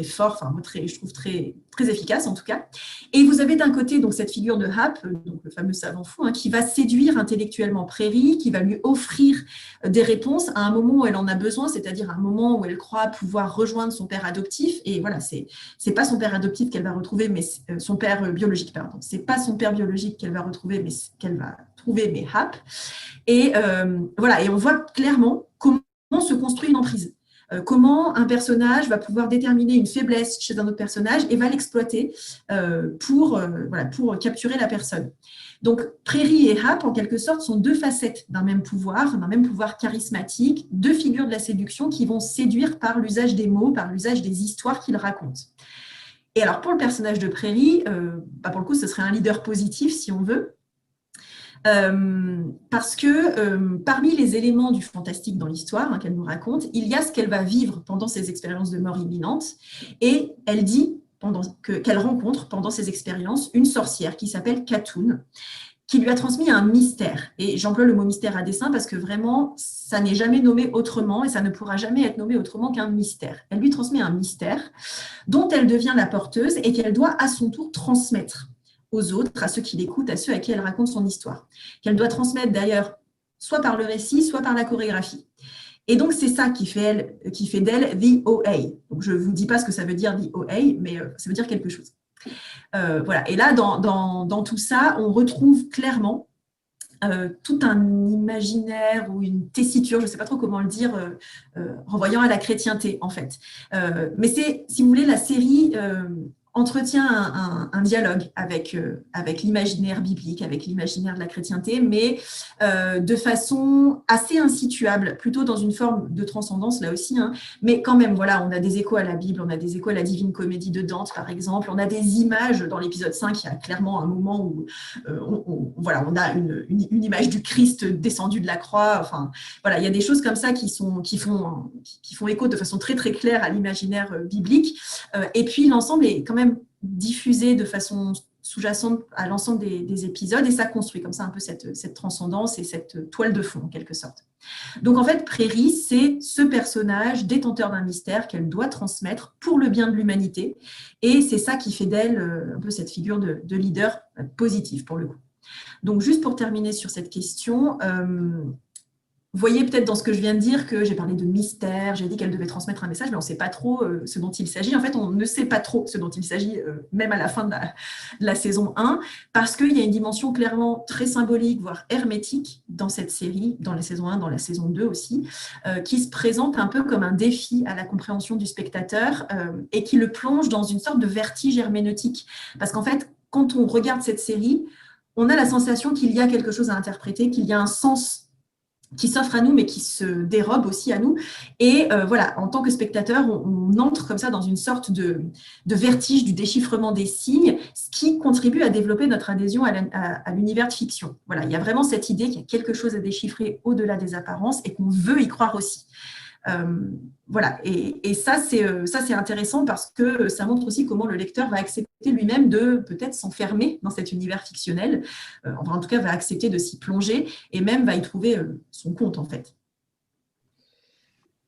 forts, enfin, je trouve très efficaces en tout cas. Et vous avez d'un côté donc, cette figure de Hap, donc le fameux savant fou, hein, qui va séduire intellectuellement Prairie, qui va lui offrir des réponses à un moment où elle en a besoin, c'est-à-dire à un moment où elle croit pouvoir rejoindre son père adoptif. Et voilà, c'est pas son père adoptif qu'elle va retrouver, mais son père biologique, pardon. C'est pas son père biologique qu'elle va retrouver, mais qu'elle va trouver, mais Hap. Et voilà, et on voit clairement comment se construit une emprise. Comment un personnage va pouvoir déterminer une faiblesse chez un autre personnage et va l'exploiter pour capturer la personne. Donc, Prairie et Hap, en quelque sorte, sont deux facettes d'un même pouvoir charismatique, deux figures de la séduction qui vont séduire par l'usage des mots, par l'usage des histoires qu'ils racontent. Et alors, pour le personnage de Prairie, pour le coup, ce serait un leader positif, si on veut, parce que parmi les éléments du fantastique dans l'histoire qu'elle nous raconte, il y a ce qu'elle va vivre pendant ses expériences de mort imminente, et elle dit qu'elle rencontre pendant ses expériences une sorcière qui s'appelle Khatun, qui lui a transmis un mystère. Et j'emploie le mot mystère à dessein parce que vraiment, ça n'est jamais nommé autrement et ça ne pourra jamais être nommé autrement qu'un mystère. Elle lui transmet un mystère dont elle devient la porteuse et qu'elle doit à son tour transmettre aux autres, à ceux qui l'écoutent, à ceux à qui elle raconte son histoire. Qu'elle doit transmettre d'ailleurs soit par le récit, soit par la chorégraphie. Et donc, c'est ça qui fait d'elle The OA. Donc, je ne vous dis pas ce que ça veut dire The OA, mais ça veut dire quelque chose. Voilà. Et là, dans tout ça, on retrouve clairement tout un imaginaire ou une tessiture, je ne sais pas trop comment le dire, renvoyant à la chrétienté, en fait. Mais c'est, si vous voulez, la série entretient un dialogue avec l'imaginaire biblique, avec l'imaginaire de la chrétienté, mais de façon assez insituable, plutôt dans une forme de transcendance là aussi, hein, mais quand même, voilà, on a des échos à la Bible, on a des échos à la Divine Comédie de Dante, par exemple, on a des images dans l'épisode 5, il y a clairement un moment où on a une image du Christ descendu de la croix, enfin, voilà, il y a des choses comme ça qui font écho de façon très très claire à l'imaginaire biblique, et puis l'ensemble est quand même diffusé de façon sous-jacente à l'ensemble des épisodes, et ça construit comme ça un peu cette transcendance et cette toile de fond en quelque sorte. Donc en fait, Prairie, c'est ce personnage détenteur d'un mystère qu'elle doit transmettre pour le bien de l'humanité, et c'est ça qui fait d'elle un peu cette figure de leader positif pour le coup. Donc juste pour terminer sur cette question, vous voyez peut-être dans ce que je viens de dire que j'ai parlé de mystère, j'ai dit qu'elle devait transmettre un message, mais on ne sait pas trop ce dont il s'agit. En fait, on ne sait pas trop ce dont il s'agit, même à la fin de la saison 1, parce qu'il y a une dimension clairement très symbolique, voire hermétique dans cette série, dans la saison 1, dans la saison 2 aussi, qui se présente un peu comme un défi à la compréhension du spectateur et qui le plonge dans une sorte de vertige herméneutique. Parce qu'en fait, quand on regarde cette série, on a la sensation qu'il y a quelque chose à interpréter, qu'il y a un sens qui s'offre à nous, mais qui se dérobe aussi à nous. Et voilà, en tant que spectateur, on entre comme ça dans une sorte de vertige du déchiffrement des signes, ce qui contribue à développer notre adhésion à l'univers de fiction. Voilà, il y a vraiment cette idée qu'il y a quelque chose à déchiffrer au-delà des apparences et qu'on veut y croire aussi. Voilà, et ça c'est intéressant parce que ça montre aussi comment le lecteur va accepter lui-même de peut-être s'enfermer dans cet univers fictionnel, enfin, en tout cas va accepter de s'y plonger et même va y trouver son compte en fait.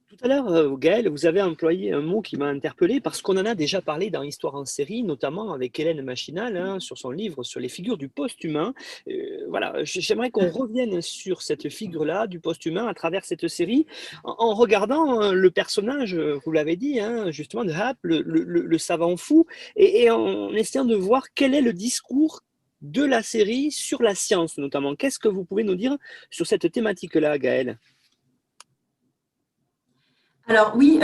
Tout à l'heure, Gaël, vous avez employé un mot qui m'a interpellé parce qu'on en a déjà parlé dans Histoire en série, notamment avec Hélène Machinal, hein, sur son livre sur les figures du post-humain. Voilà, j'aimerais qu'on revienne sur cette figure-là du post-humain à travers cette série, en regardant le personnage, vous l'avez dit, hein, justement, de Hap, le savant fou, et en essayant de voir quel est le discours de la série sur la science, notamment. Qu'est-ce que vous pouvez nous dire sur cette thématique-là, Gaël? Alors oui,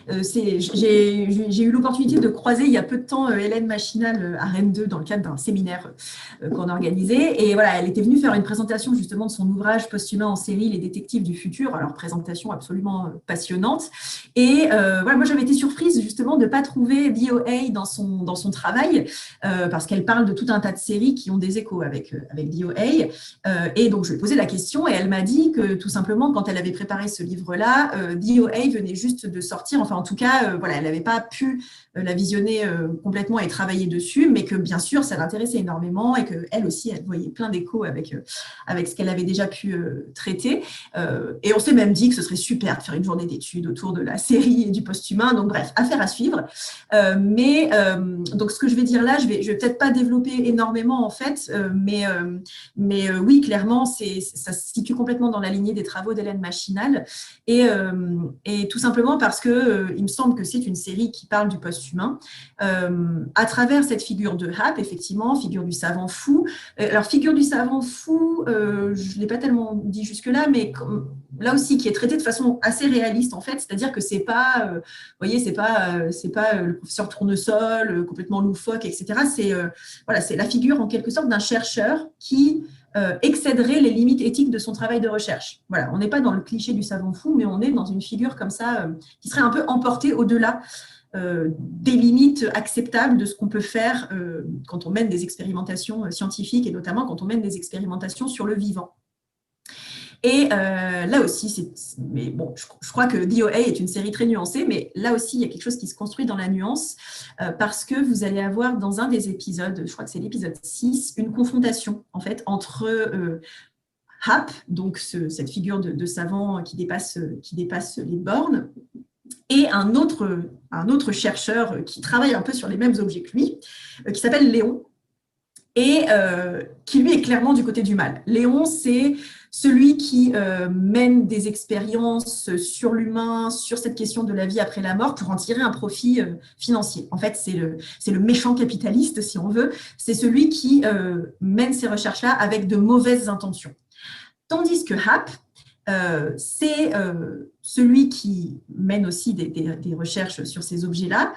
j'ai eu l'opportunité de croiser il y a peu de temps Hélène Machinal à Rennes 2 dans le cadre d'un séminaire qu'on a organisé. Et voilà, elle était venue faire une présentation justement de son ouvrage post-humain en série, Les détectives du futur. Alors, présentation absolument passionnante. Et voilà, moi j'avais été surprise justement de ne pas trouver DOA dans son travail, parce qu'elle parle de tout un tas de séries qui ont des échos avec DOA. Et donc, je lui ai posé la question et elle m'a dit que tout simplement, quand elle avait préparé ce livre-là, DOA venait juste de sortir, enfin en tout cas, voilà, elle n'avait pas pu la visionner complètement et travailler dessus, mais que bien sûr, ça l'intéressait énormément et qu'elle aussi, elle voyait plein d'échos avec ce qu'elle avait déjà pu traiter. Et on s'est même dit que ce serait super de faire une journée d'études autour de la série et du post-humain. Donc bref, affaire à suivre. Donc ce que je vais dire là, je vais peut-être pas développer énormément en fait, mais oui, clairement, ça se situe complètement dans la lignée des travaux d'Hélène Machinal et tout simplement parce que il me semble que c'est une série qui parle du post-humain à travers cette figure de Hap, effectivement, figure du savant fou. Alors, figure du savant fou, je ne l'ai pas tellement dit jusque-là, mais là aussi, qui est traitée de façon assez réaliste, en fait, c'est-à-dire que c'est pas, vous voyez, c'est pas le professeur Tournesol, complètement loufoque, etc. Voilà, c'est la figure, en quelque sorte, d'un chercheur qui excéderait les limites éthiques de son travail de recherche. Voilà, on n'est pas dans le cliché du savant fou, mais on est dans une figure comme ça qui serait un peu emportée au-delà des limites acceptables de ce qu'on peut faire quand on mène des expérimentations scientifiques et notamment quand on mène des expérimentations sur le vivant. Et là aussi, mais bon, je crois que DOA est une série très nuancée, mais là aussi, il y a quelque chose qui se construit dans la nuance parce que vous allez avoir dans un des épisodes, je crois que c'est l'épisode 6, une confrontation en fait entre Hap, donc cette figure de savant qui dépasse les bornes, et un autre chercheur qui travaille un peu sur les mêmes objets que lui, qui s'appelle Léon, et qui lui est clairement du côté du mal. Léon, c'est celui qui mène des expériences sur l'humain, sur cette question de la vie après la mort, pour en tirer un profit financier. En fait, c'est le méchant capitaliste, si on veut. C'est celui qui mène ces recherches-là avec de mauvaises intentions. Tandis que Hap, c'est celui qui mène aussi des recherches sur ces objets-là,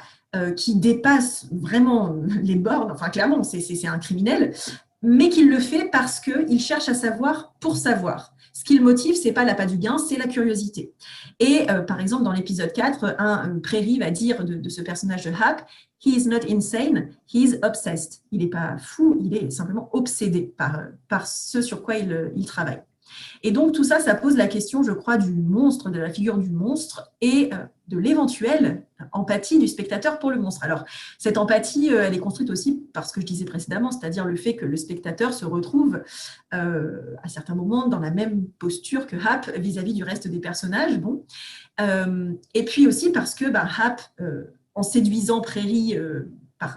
qui dépasse vraiment les bornes, enfin clairement, c'est un criminel, mais qu'il le fait parce qu'il cherche à savoir pour savoir. Ce qui le motive, ce n'est pas l'appât du gain, c'est la curiosité. Et par exemple, dans l'épisode 4, un Prairie va dire de ce personnage de Hap, « He is not insane, he is obsessed ». Il n'est pas fou, il est simplement obsédé par ce sur quoi il travaille. Et donc, tout ça, ça pose la question, je crois, du monstre, de la figure du monstre et de l'éventuelle empathie du spectateur pour le monstre. Alors, cette empathie, elle est construite aussi par ce que je disais précédemment, c'est-à-dire le fait que le spectateur se retrouve à certains moments dans la même posture que Hap vis-à-vis du reste des personnages. Bon. Et puis aussi parce que Hap, en séduisant Prairie par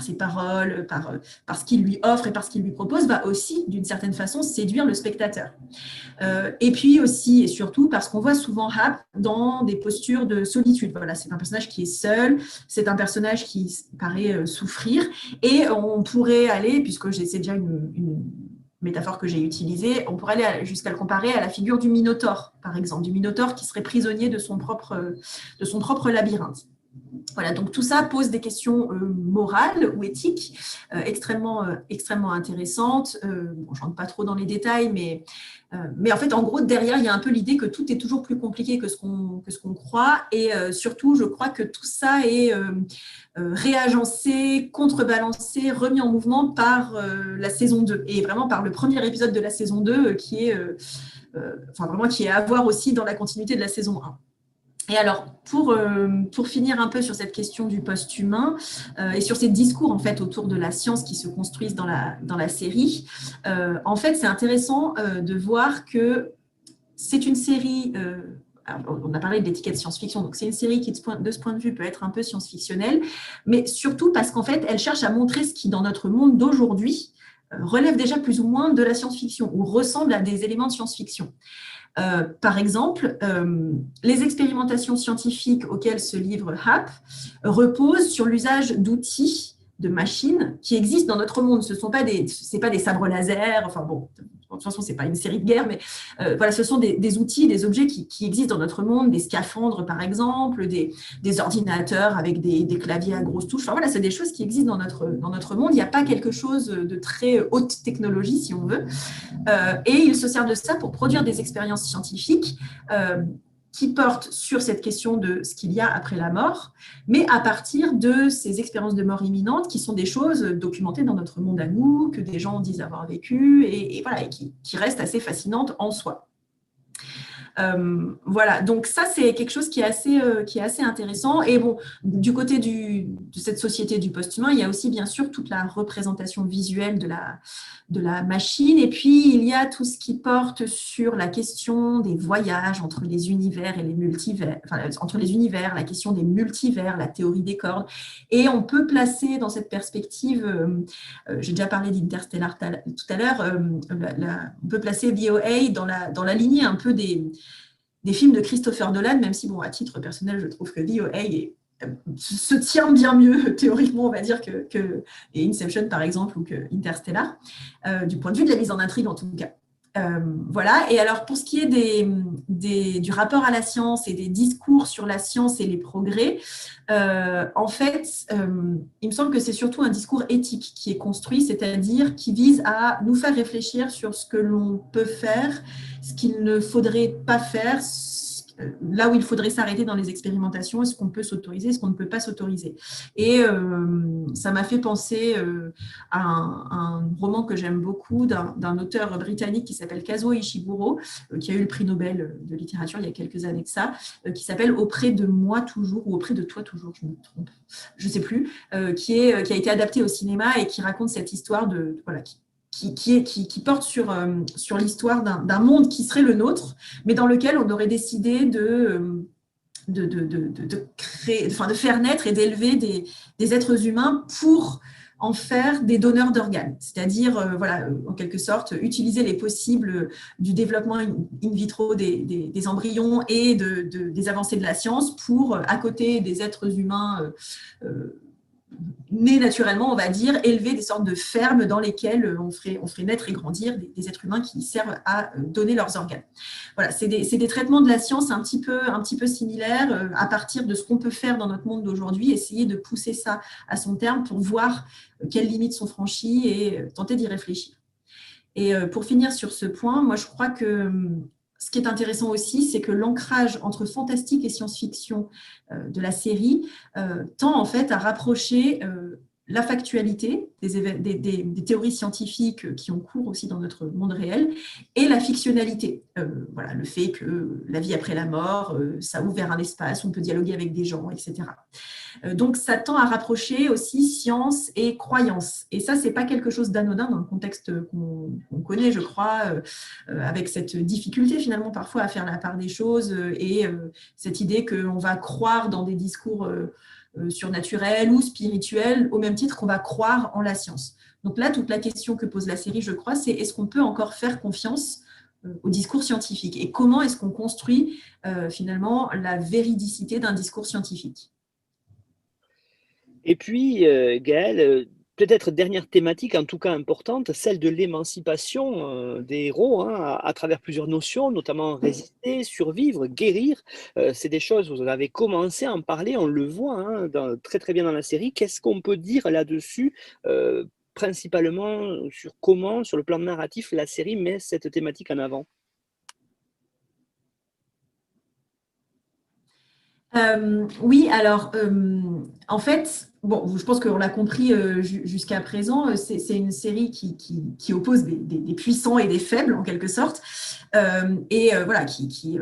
ses paroles, par ce qu'il lui offre et par ce qu'il lui propose, va aussi, d'une certaine façon, séduire le spectateur. Et puis aussi et surtout parce qu'on voit souvent Hap dans des postures de solitude. Voilà, c'est un personnage qui est seul, c'est un personnage qui paraît souffrir, et on pourrait aller, puisque c'est déjà une métaphore que j'ai utilisée, on pourrait aller jusqu'à le comparer à la figure du Minotaure, par exemple, du Minotaure qui serait prisonnier de son propre labyrinthe. Voilà, donc tout ça pose des questions morales ou éthiques extrêmement intéressantes. Bon, je ne rentre pas trop dans les détails, mais en fait, en gros, derrière, il y a un peu l'idée que tout est toujours plus compliqué que ce qu'on croit. Et surtout, je crois que tout ça est réagencé, contrebalancé, remis en mouvement par la saison 2. Et vraiment par le premier épisode de la saison 2 qui est à voir aussi dans la continuité de la saison 1. Et alors, pour finir un peu sur cette question du post-humain et sur ces discours en fait autour de la science qui se construisent dans la série, en fait, c'est intéressant de voir que c'est une série. On a parlé de l'étiquette science-fiction, donc c'est une série qui, de ce point de vue, peut être un peu science-fictionnelle, mais surtout parce qu'en fait, elle cherche à montrer ce qui, dans notre monde d'aujourd'hui, relève déjà plus ou moins de la science-fiction ou ressemble à des éléments de science-fiction. Par exemple, les expérimentations scientifiques auxquelles se livre HAP reposent sur l'usage d'outils, de machines qui existent dans notre monde. Ce sont pas des sabres laser, enfin bon, de toute façon, ce n'est pas une série de guerre, mais voilà, ce sont des outils, des objets qui existent dans notre monde, des scaphandres par exemple, des ordinateurs avec des claviers à grosses touches. Enfin voilà, c'est des choses qui existent dans notre monde. Il n'y a pas quelque chose de très haute technologie, si on veut. Et il se sert de ça pour produire des expériences scientifiques qui portent sur cette question de ce qu'il y a après la mort, mais à partir de ces expériences de mort imminente qui sont des choses documentées dans notre monde à nous, que des gens disent avoir vécu et voilà, et qui restent assez fascinantes en soi. Voilà, donc ça c'est quelque chose qui est assez intéressant. Et bon, du côté de cette société du post-humain, il y a aussi bien sûr toute la représentation visuelle de la machine, et puis il y a tout ce qui porte sur la question des voyages entre les univers et les multivers, enfin entre les univers, la question des multivers, la théorie des cordes. Et on peut placer dans cette perspective, j'ai déjà parlé d'Interstellar tout à l'heure, on peut placer VOA dans la lignée un peu des films de Christopher Nolan, même si, bon, à titre personnel, je trouve que VOA se tient bien mieux, théoriquement, on va dire, que Inception, par exemple, ou que Interstellar, du point de vue de la mise en intrigue, en tout cas. Voilà. Et alors, pour ce qui est du rapport à la science et des discours sur la science et les progrès, en fait, il me semble que c'est surtout un discours éthique qui est construit, c'est-à-dire qui vise à nous faire réfléchir sur ce que l'on peut faire, ce qu'il ne faudrait pas faire, là où il faudrait s'arrêter dans les expérimentations, est-ce qu'on peut s'autoriser, est-ce qu'on ne peut pas s'autoriser. Et ça m'a fait penser à un roman que j'aime beaucoup d'un auteur britannique qui s'appelle Kazuo Ishiguro, qui a eu le prix Nobel de littérature il y a quelques années de ça, qui s'appelle Auprès de moi toujours, ou Auprès de toi toujours, je me trompe, je ne sais plus, qui a été adapté au cinéma et qui raconte cette histoire qui porte sur l'histoire d'un monde qui serait le nôtre, mais dans lequel on aurait décidé de créer, enfin de faire naître et d'élever des êtres humains pour en faire des donneurs d'organes, c'est-à-dire en quelque sorte utiliser les possibles du développement in vitro des embryons et des avancées de la science pour, à côté des êtres humains nés naturellement, on va dire, élever des sortes de fermes dans lesquelles on ferait naître et grandir des êtres humains qui servent à donner leurs organes. Voilà, c'est des traitements de la science un petit peu similaires à partir de ce qu'on peut faire dans notre monde d'aujourd'hui, essayer de pousser ça à son terme pour voir quelles limites sont franchies et tenter d'y réfléchir. Et pour finir sur ce point, moi je crois que ce qui est intéressant aussi, c'est que l'ancrage entre fantastique et science-fiction de la série tend en fait à rapprocher la factualité des théories scientifiques qui ont cours aussi dans notre monde réel et la fictionnalité. Voilà, le fait que la vie après la mort, ça ouvre vers un espace où on peut dialoguer avec des gens, etc. Donc, ça tend à rapprocher aussi science et croyance. Et ça, ce n'est pas quelque chose d'anodin dans le contexte qu'on connaît, je crois, avec cette difficulté finalement parfois à faire la part des choses et cette idée qu'on va croire dans des discours surnaturels ou spirituels au même titre qu'on va croire en la science. Donc là, toute la question que pose la série, je crois, c'est est-ce qu'on peut encore faire confiance au discours scientifique et comment est-ce qu'on construit finalement la véridicité d'un discours scientifique. Et puis, Gaëlle, peut-être dernière thématique, en tout cas importante, celle de l'émancipation des héros, hein, à travers plusieurs notions, notamment résister, survivre, guérir. C'est des choses, vous avez commencé à en parler, on le voit hein, très très bien dans la série. Qu'est-ce qu'on peut dire là-dessus, principalement sur comment, sur le plan narratif, la série met cette thématique en avant? Oui, alors en fait, bon, je pense qu'on l'a compris jusqu'à présent, c'est une série qui oppose des puissants et des faibles en quelque sorte, voilà, qui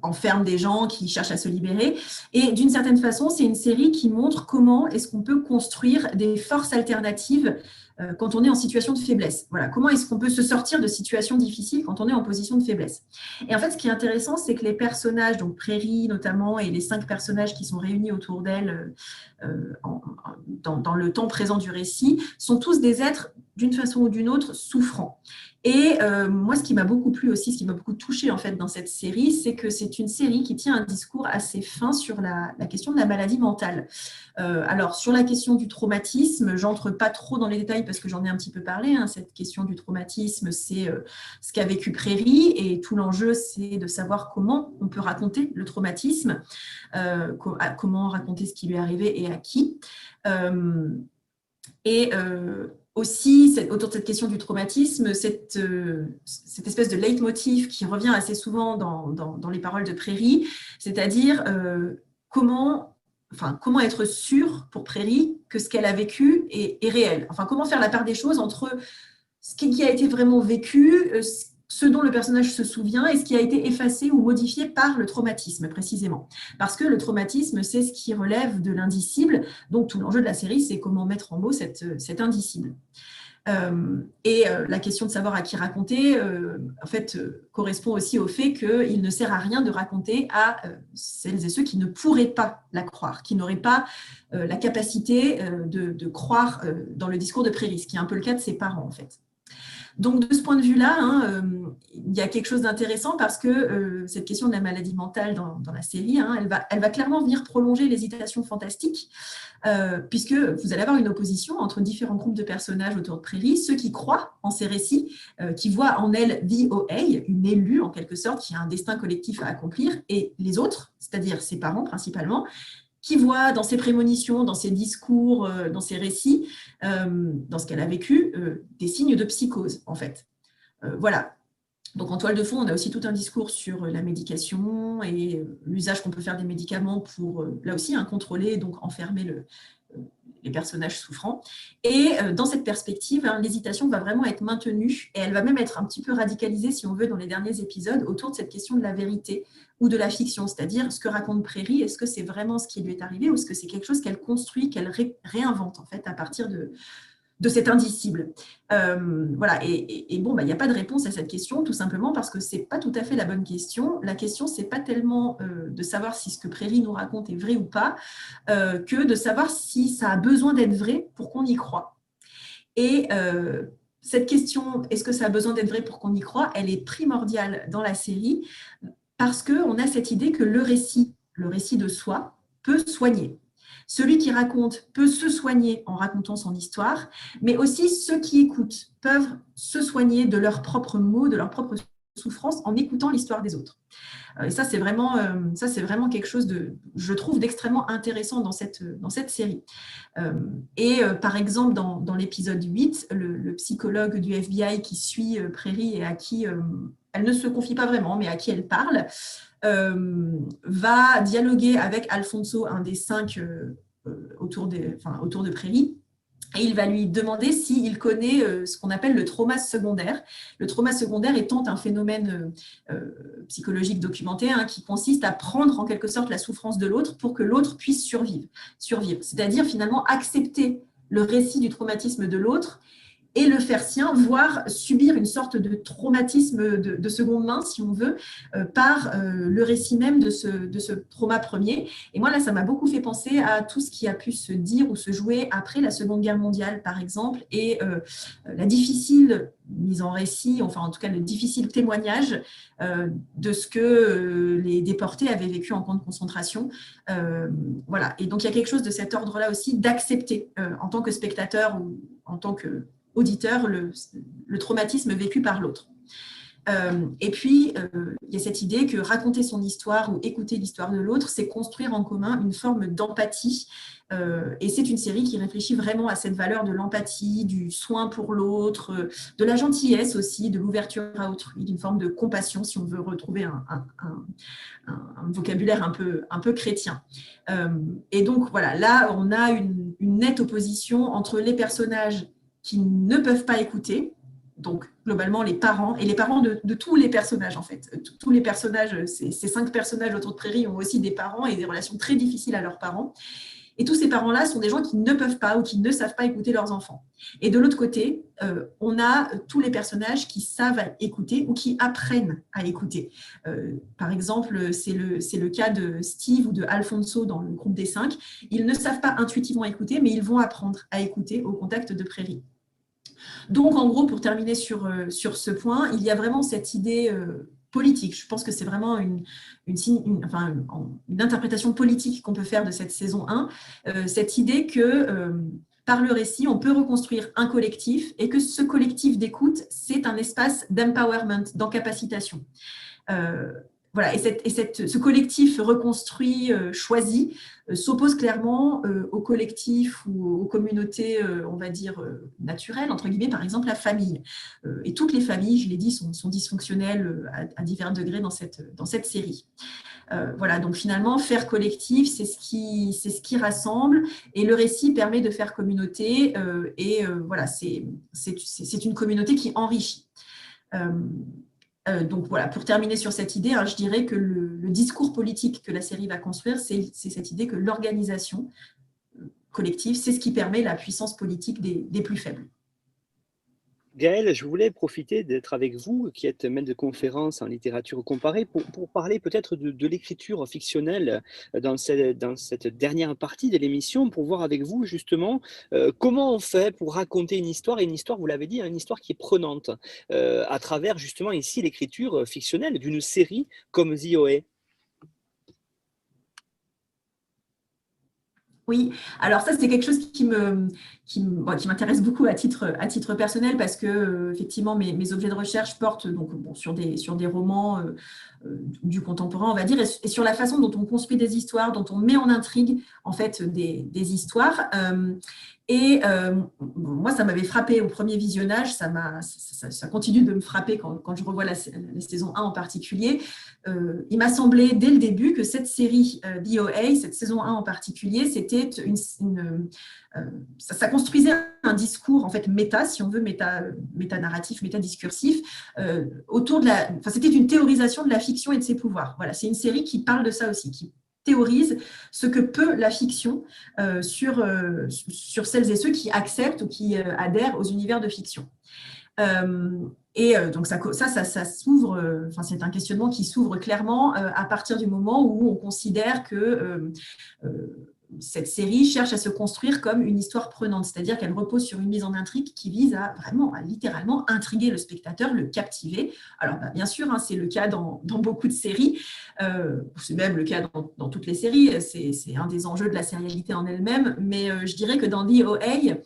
enferme des gens qui cherchent à se libérer. Et d'une certaine façon, c'est une série qui montre comment est-ce qu'on peut construire des forces alternatives quand on est en situation de faiblesse. Voilà, comment est-ce qu'on peut se sortir de situations difficiles quand on est en position de faiblesse. Et en fait, ce qui est intéressant, c'est que les personnages, donc Prairie notamment, et les 5 personnages qui sont réunis autour d'elle dans le temps présent du récit, sont tous des êtres, d'une façon ou d'une autre, souffrants. Et moi, ce qui m'a beaucoup plu aussi, ce qui m'a beaucoup touchée en fait dans cette série, c'est que c'est une série qui tient un discours assez fin sur la question de la maladie mentale. Alors, sur la question du traumatisme, j'entre pas trop dans les détails parce que j'en ai un petit peu parlé. Hein, cette question du traumatisme, c'est ce qu'a vécu Prairie, et tout l'enjeu, c'est de savoir comment on peut raconter le traumatisme, comment raconter ce qui lui est arrivé et à qui. Aussi, autour de cette question du traumatisme, cette espèce de leitmotiv qui revient assez souvent dans les paroles de Prairie, c'est-à-dire comment être sûr pour Prairie que ce qu'elle a vécu est réel. Enfin, comment faire la part des choses entre ce qui a été vraiment vécu, ce dont le personnage se souvient et ce qui a été effacé ou modifié par le traumatisme, précisément. Parce que le traumatisme, c'est ce qui relève de l'indicible. Donc, tout l'enjeu de la série, c'est comment mettre en mots cet indicible. La question de savoir à qui raconter, en fait, correspond aussi au fait qu'il ne sert à rien de raconter à celles et ceux qui ne pourraient pas la croire, qui n'auraient pas la capacité de croire dans le discours de Prairie, ce qui est un peu le cas de ses parents, en fait. Donc, de ce point de vue-là, il y a quelque chose d'intéressant parce que cette question de la maladie mentale dans la série, elle va clairement venir prolonger l'hésitation fantastique, puisque vous allez avoir une opposition entre différents groupes de personnages autour de Prairie, ceux qui croient en ces récits, qui voient en elle VOA, une élue en quelque sorte, qui a un destin collectif à accomplir, et les autres, c'est-à-dire ses parents principalement, qui voit dans ses prémonitions, dans ses discours, dans ses récits, dans ce qu'elle a vécu, des signes de psychose, en fait. Voilà. Donc, en toile de fond, on a aussi tout un discours sur la médication et l'usage qu'on peut faire des médicaments pour, là aussi, contrôler, donc enfermer les personnages souffrants. Et dans cette perspective, l'hésitation va vraiment être maintenue et elle va même être un petit peu radicalisée, si on veut, dans les derniers épisodes, autour de cette question de la vérité ou de la fiction, c'est-à-dire ce que raconte Prairie, est-ce que c'est vraiment ce qui lui est arrivé ou est-ce que c'est quelque chose qu'elle construit, qu'elle réinvente en fait à partir de cet indicible. Voilà, et bon, il n'y a pas de réponse à cette question, tout simplement parce que ce n'est pas tout à fait la bonne question. La question, ce n'est pas tellement de savoir si ce que Prairie nous raconte est vrai ou pas, que de savoir si ça a besoin d'être vrai pour qu'on y croit. Et cette question, est-ce que ça a besoin d'être vrai pour qu'on y croit, elle est primordiale dans la série, parce qu'on a cette idée que le récit de soi, peut soigner. Celui qui raconte peut se soigner en racontant son histoire, mais aussi ceux qui écoutent peuvent se soigner de leurs propres maux, de leurs propres souffrances en écoutant l'histoire des autres. Et ça, c'est vraiment quelque chose je trouve, d'extrêmement intéressant dans cette série. Par exemple, dans l'épisode 8, le psychologue du FBI qui suit Prairie et à qui elle ne se confie pas vraiment, mais à qui elle parle, va dialoguer avec Alfonso, un des 5 autour de Prairie, et il va lui demander s'il connaît ce qu'on appelle le trauma secondaire. Le trauma secondaire étant un phénomène psychologique documenté qui consiste à prendre en quelque sorte la souffrance de l'autre pour que l'autre puisse survivre. C'est-à-dire finalement accepter le récit du traumatisme de l'autre et le faire sien, voire subir une sorte de traumatisme de seconde main, si on veut, par le récit même de ce trauma premier. Et moi, là, ça m'a beaucoup fait penser à tout ce qui a pu se dire ou se jouer après la Seconde Guerre mondiale, par exemple, et la difficile mise en récit, enfin en tout cas le difficile témoignage de ce que les déportés avaient vécu en camp de concentration. Voilà. Et donc, il y a quelque chose de cet ordre-là aussi, d'accepter en tant que spectateur ou en tant qu'auditeur le traumatisme vécu par l'autre. Et puis, il y a cette idée que raconter son histoire ou écouter l'histoire de l'autre, c'est construire en commun une forme d'empathie. Et c'est une série qui réfléchit vraiment à cette valeur de l'empathie, du soin pour l'autre, de la gentillesse aussi, de l'ouverture à autrui, d'une forme de compassion, si on veut retrouver un vocabulaire un peu chrétien. Et donc, voilà, là, on a une nette opposition entre les personnages qui ne peuvent pas écouter, donc globalement les parents, et les parents de tous les personnages en fait. Tous les personnages, ces 5 personnages autour de Prairie ont aussi des parents et des relations très difficiles à leurs parents. Et tous ces parents-là sont des gens qui ne peuvent pas ou qui ne savent pas écouter leurs enfants. Et de l'autre côté, on a tous les personnages qui savent écouter ou qui apprennent à écouter. Par exemple, c'est le cas de Steve ou de Alfonso dans le groupe des 5. Ils ne savent pas intuitivement écouter, mais ils vont apprendre à écouter au contact de Prairie. Donc, en gros, pour terminer sur ce point, il y a vraiment cette idée politique. Je pense que c'est vraiment une interprétation politique qu'on peut faire de cette saison 1, cette idée que par le récit, on peut reconstruire un collectif et que ce collectif d'écoute, c'est un espace d'empowerment, d'encapacitation. Voilà, et ce collectif reconstruit, choisi, s'oppose clairement au collectif ou aux communautés, on va dire, naturelles, entre guillemets, par exemple la famille. Et toutes les familles, je l'ai dit, sont dysfonctionnelles à divers degrés dans cette série. Voilà, donc finalement, faire collectif, c'est ce qui rassemble, et le récit permet de faire communauté, voilà, c'est une communauté qui enrichit. Donc voilà, pour terminer sur cette idée, je dirais que le discours politique que la série va construire, c'est cette idée que l'organisation collective, c'est ce qui permet la puissance politique des plus faibles. Gaël, je voulais profiter d'être avec vous, qui êtes maître de conférence en littérature comparée, pour parler peut-être de l'écriture fictionnelle dans cette dernière partie de l'émission, pour voir avec vous justement comment on fait pour raconter une histoire, et une histoire, vous l'avez dit, une histoire qui est prenante, à travers justement ici l'écriture fictionnelle d'une série comme The OA. Oui, alors ça, c'est quelque chose qui m'intéresse beaucoup à titre personnel, parce que effectivement, mes objets de recherche portent donc, sur des romans du contemporain, on va dire, et sur la façon dont on construit des histoires, dont on met en intrigue en fait des histoires. Moi, ça m'avait frappé au premier visionnage, ça continue de me frapper quand je revois la saison 1 en particulier. Il m'a semblé dès le début que cette série The OA, cette saison 1 en particulier, c'était ça construisait un discours en fait méta, si on veut, méta-narratif, méta-discursif, autour de c'était une théorisation de la fiction et de ses pouvoirs. Voilà, c'est une série qui parle de ça aussi, qui théorise ce que peut la fiction sur celles et ceux qui acceptent ou qui adhèrent aux univers de fiction. Donc ça s'ouvre, c'est un questionnement qui s'ouvre clairement à partir du moment où on considère que cette série cherche à se construire comme une histoire prenante, c'est-à-dire qu'elle repose sur une mise en intrigue qui vise à littéralement intriguer le spectateur, le captiver. Alors bien sûr, c'est le cas dans beaucoup de séries, c'est même le cas dans toutes les séries, c'est un des enjeux de la sérialité en elle-même, mais je dirais que dans The OA,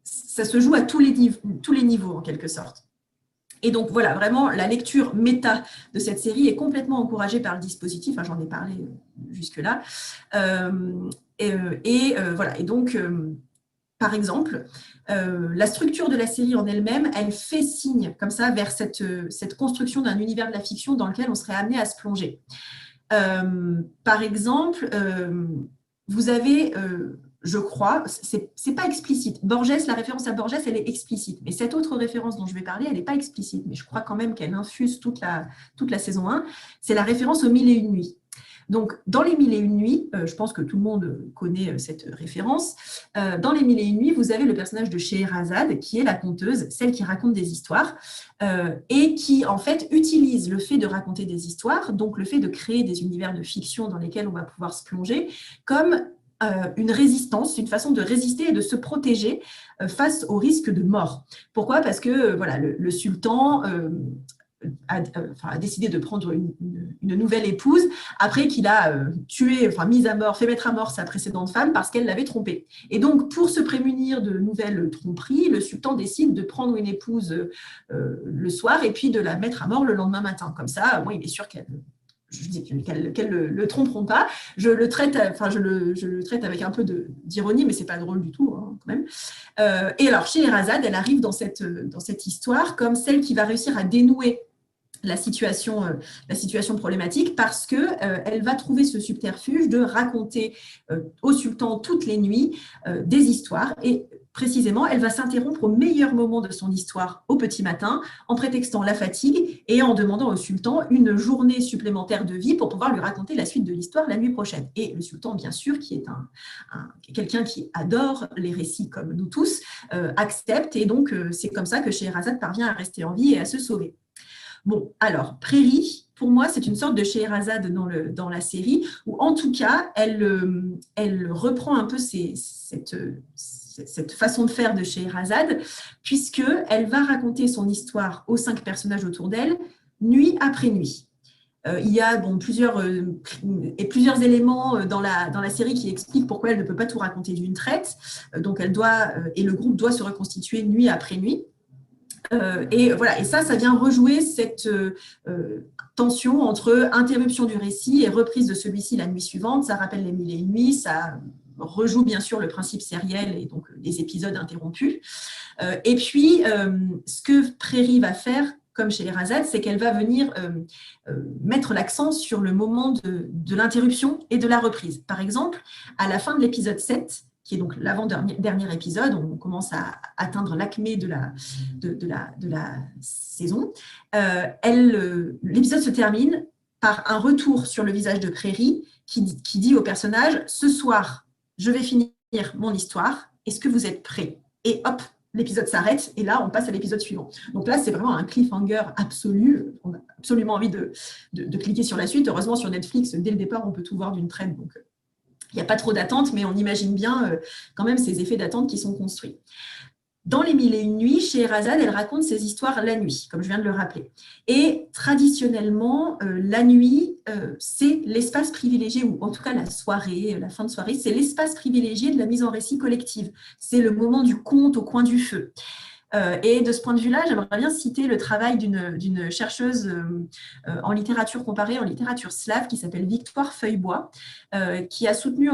ça se joue à tous les niveaux en quelque sorte. Et donc voilà, vraiment, la lecture méta de cette série est complètement encouragée par le dispositif, j'en ai parlé jusque-là. Voilà, et donc, par exemple, la structure de la série en elle-même, elle fait signe comme ça vers cette construction d'un univers de la fiction dans lequel on serait amené à se plonger. Par exemple, vous avez... je crois, c'est pas explicite. Borges, la référence à Borges, elle est explicite. Mais cette autre référence dont je vais parler, elle n'est pas explicite. Mais je crois quand même qu'elle infuse toute la saison 1. C'est la référence aux 1001 nuits. Donc, dans Les Mille et Une Nuits, je pense que tout le monde connaît cette référence, dans Les Mille et Une Nuits, vous avez le personnage de Scheherazade, qui est la conteuse, celle qui raconte des histoires, et qui, en fait, utilise le fait de raconter des histoires, donc le fait de créer des univers de fiction dans lesquels on va pouvoir se plonger, comme une résistance, une façon de résister et de se protéger face au risque de mort. Pourquoi ? Parce que voilà, le sultan a décidé de prendre une nouvelle épouse après qu'il a mis à mort, fait mettre à mort sa précédente femme parce qu'elle l'avait trompé. Et donc, pour se prémunir de nouvelles tromperies, le sultan décide de prendre une épouse le soir et puis de la mettre à mort le lendemain matin. Comme ça, il est sûr qu'elle le tromperont pas. Je le traite avec un peu d'ironie, mais c'est pas drôle du tout, hein, quand même. Et alors, Scheherazade, elle arrive dans cette histoire comme celle qui va réussir à dénouer la situation problématique parce qu'elle va trouver ce subterfuge de raconter au sultan toutes les nuits des histoires et précisément, elle va s'interrompre au meilleur moment de son histoire au petit matin en prétextant la fatigue et en demandant au sultan une journée supplémentaire de vie pour pouvoir lui raconter la suite de l'histoire la nuit prochaine. Et le sultan, bien sûr, qui est quelqu'un qui adore les récits comme nous tous, accepte et donc c'est comme ça que Scheherazade parvient à rester en vie et à se sauver. Bon, alors, Prairie, pour moi, c'est une sorte de Scheherazade dans la série, où en tout cas, elle reprend un peu cette façon de faire de Scheherazade, puisqu'elle va raconter son histoire aux 5 personnages autour d'elle, nuit après nuit. Il y a plusieurs éléments dans la série qui expliquent pourquoi elle ne peut pas tout raconter d'une traite, donc et le groupe doit se reconstituer nuit après nuit. Et voilà, et ça vient rejouer cette tension entre interruption du récit et reprise de celui-ci la nuit suivante. Ça rappelle Les Mille et Une Nuits, ça rejoue bien sûr le principe sériel et donc les épisodes interrompus. Et puis, ce que Prairie va faire, comme chez les Scheherazade, c'est qu'elle va venir mettre l'accent sur le moment de l'interruption et de la reprise. Par exemple, à la fin de l'épisode 7, qui est donc l'avant-dernier épisode, on commence à atteindre l'acmé de la saison. L'épisode se termine par un retour sur le visage de Prairie qui dit au personnage « Ce soir, je vais finir mon histoire. Est-ce que vous êtes prêts ?» Et hop, l'épisode s'arrête et là, on passe à l'épisode suivant. Donc là, c'est vraiment un cliffhanger absolu. On a absolument envie de cliquer sur la suite. Heureusement, sur Netflix, dès le départ, on peut tout voir d'une traite. Donc, il n'y a pas trop d'attente, mais on imagine bien quand même ces effets d'attente qui sont construits. Dans Les Mille et Une Nuits, Scheherazade, elle raconte ses histoires la nuit, comme je viens de le rappeler. Et traditionnellement, la nuit, c'est l'espace privilégié, ou en tout cas la soirée, la fin de soirée, c'est l'espace privilégié de la mise en récit collective. C'est le moment du conte au coin du feu. Et de ce point de vue-là, j'aimerais bien citer le travail d'une chercheuse en littérature comparée, en littérature slave, qui s'appelle Victoire Feuillebois, qui a soutenu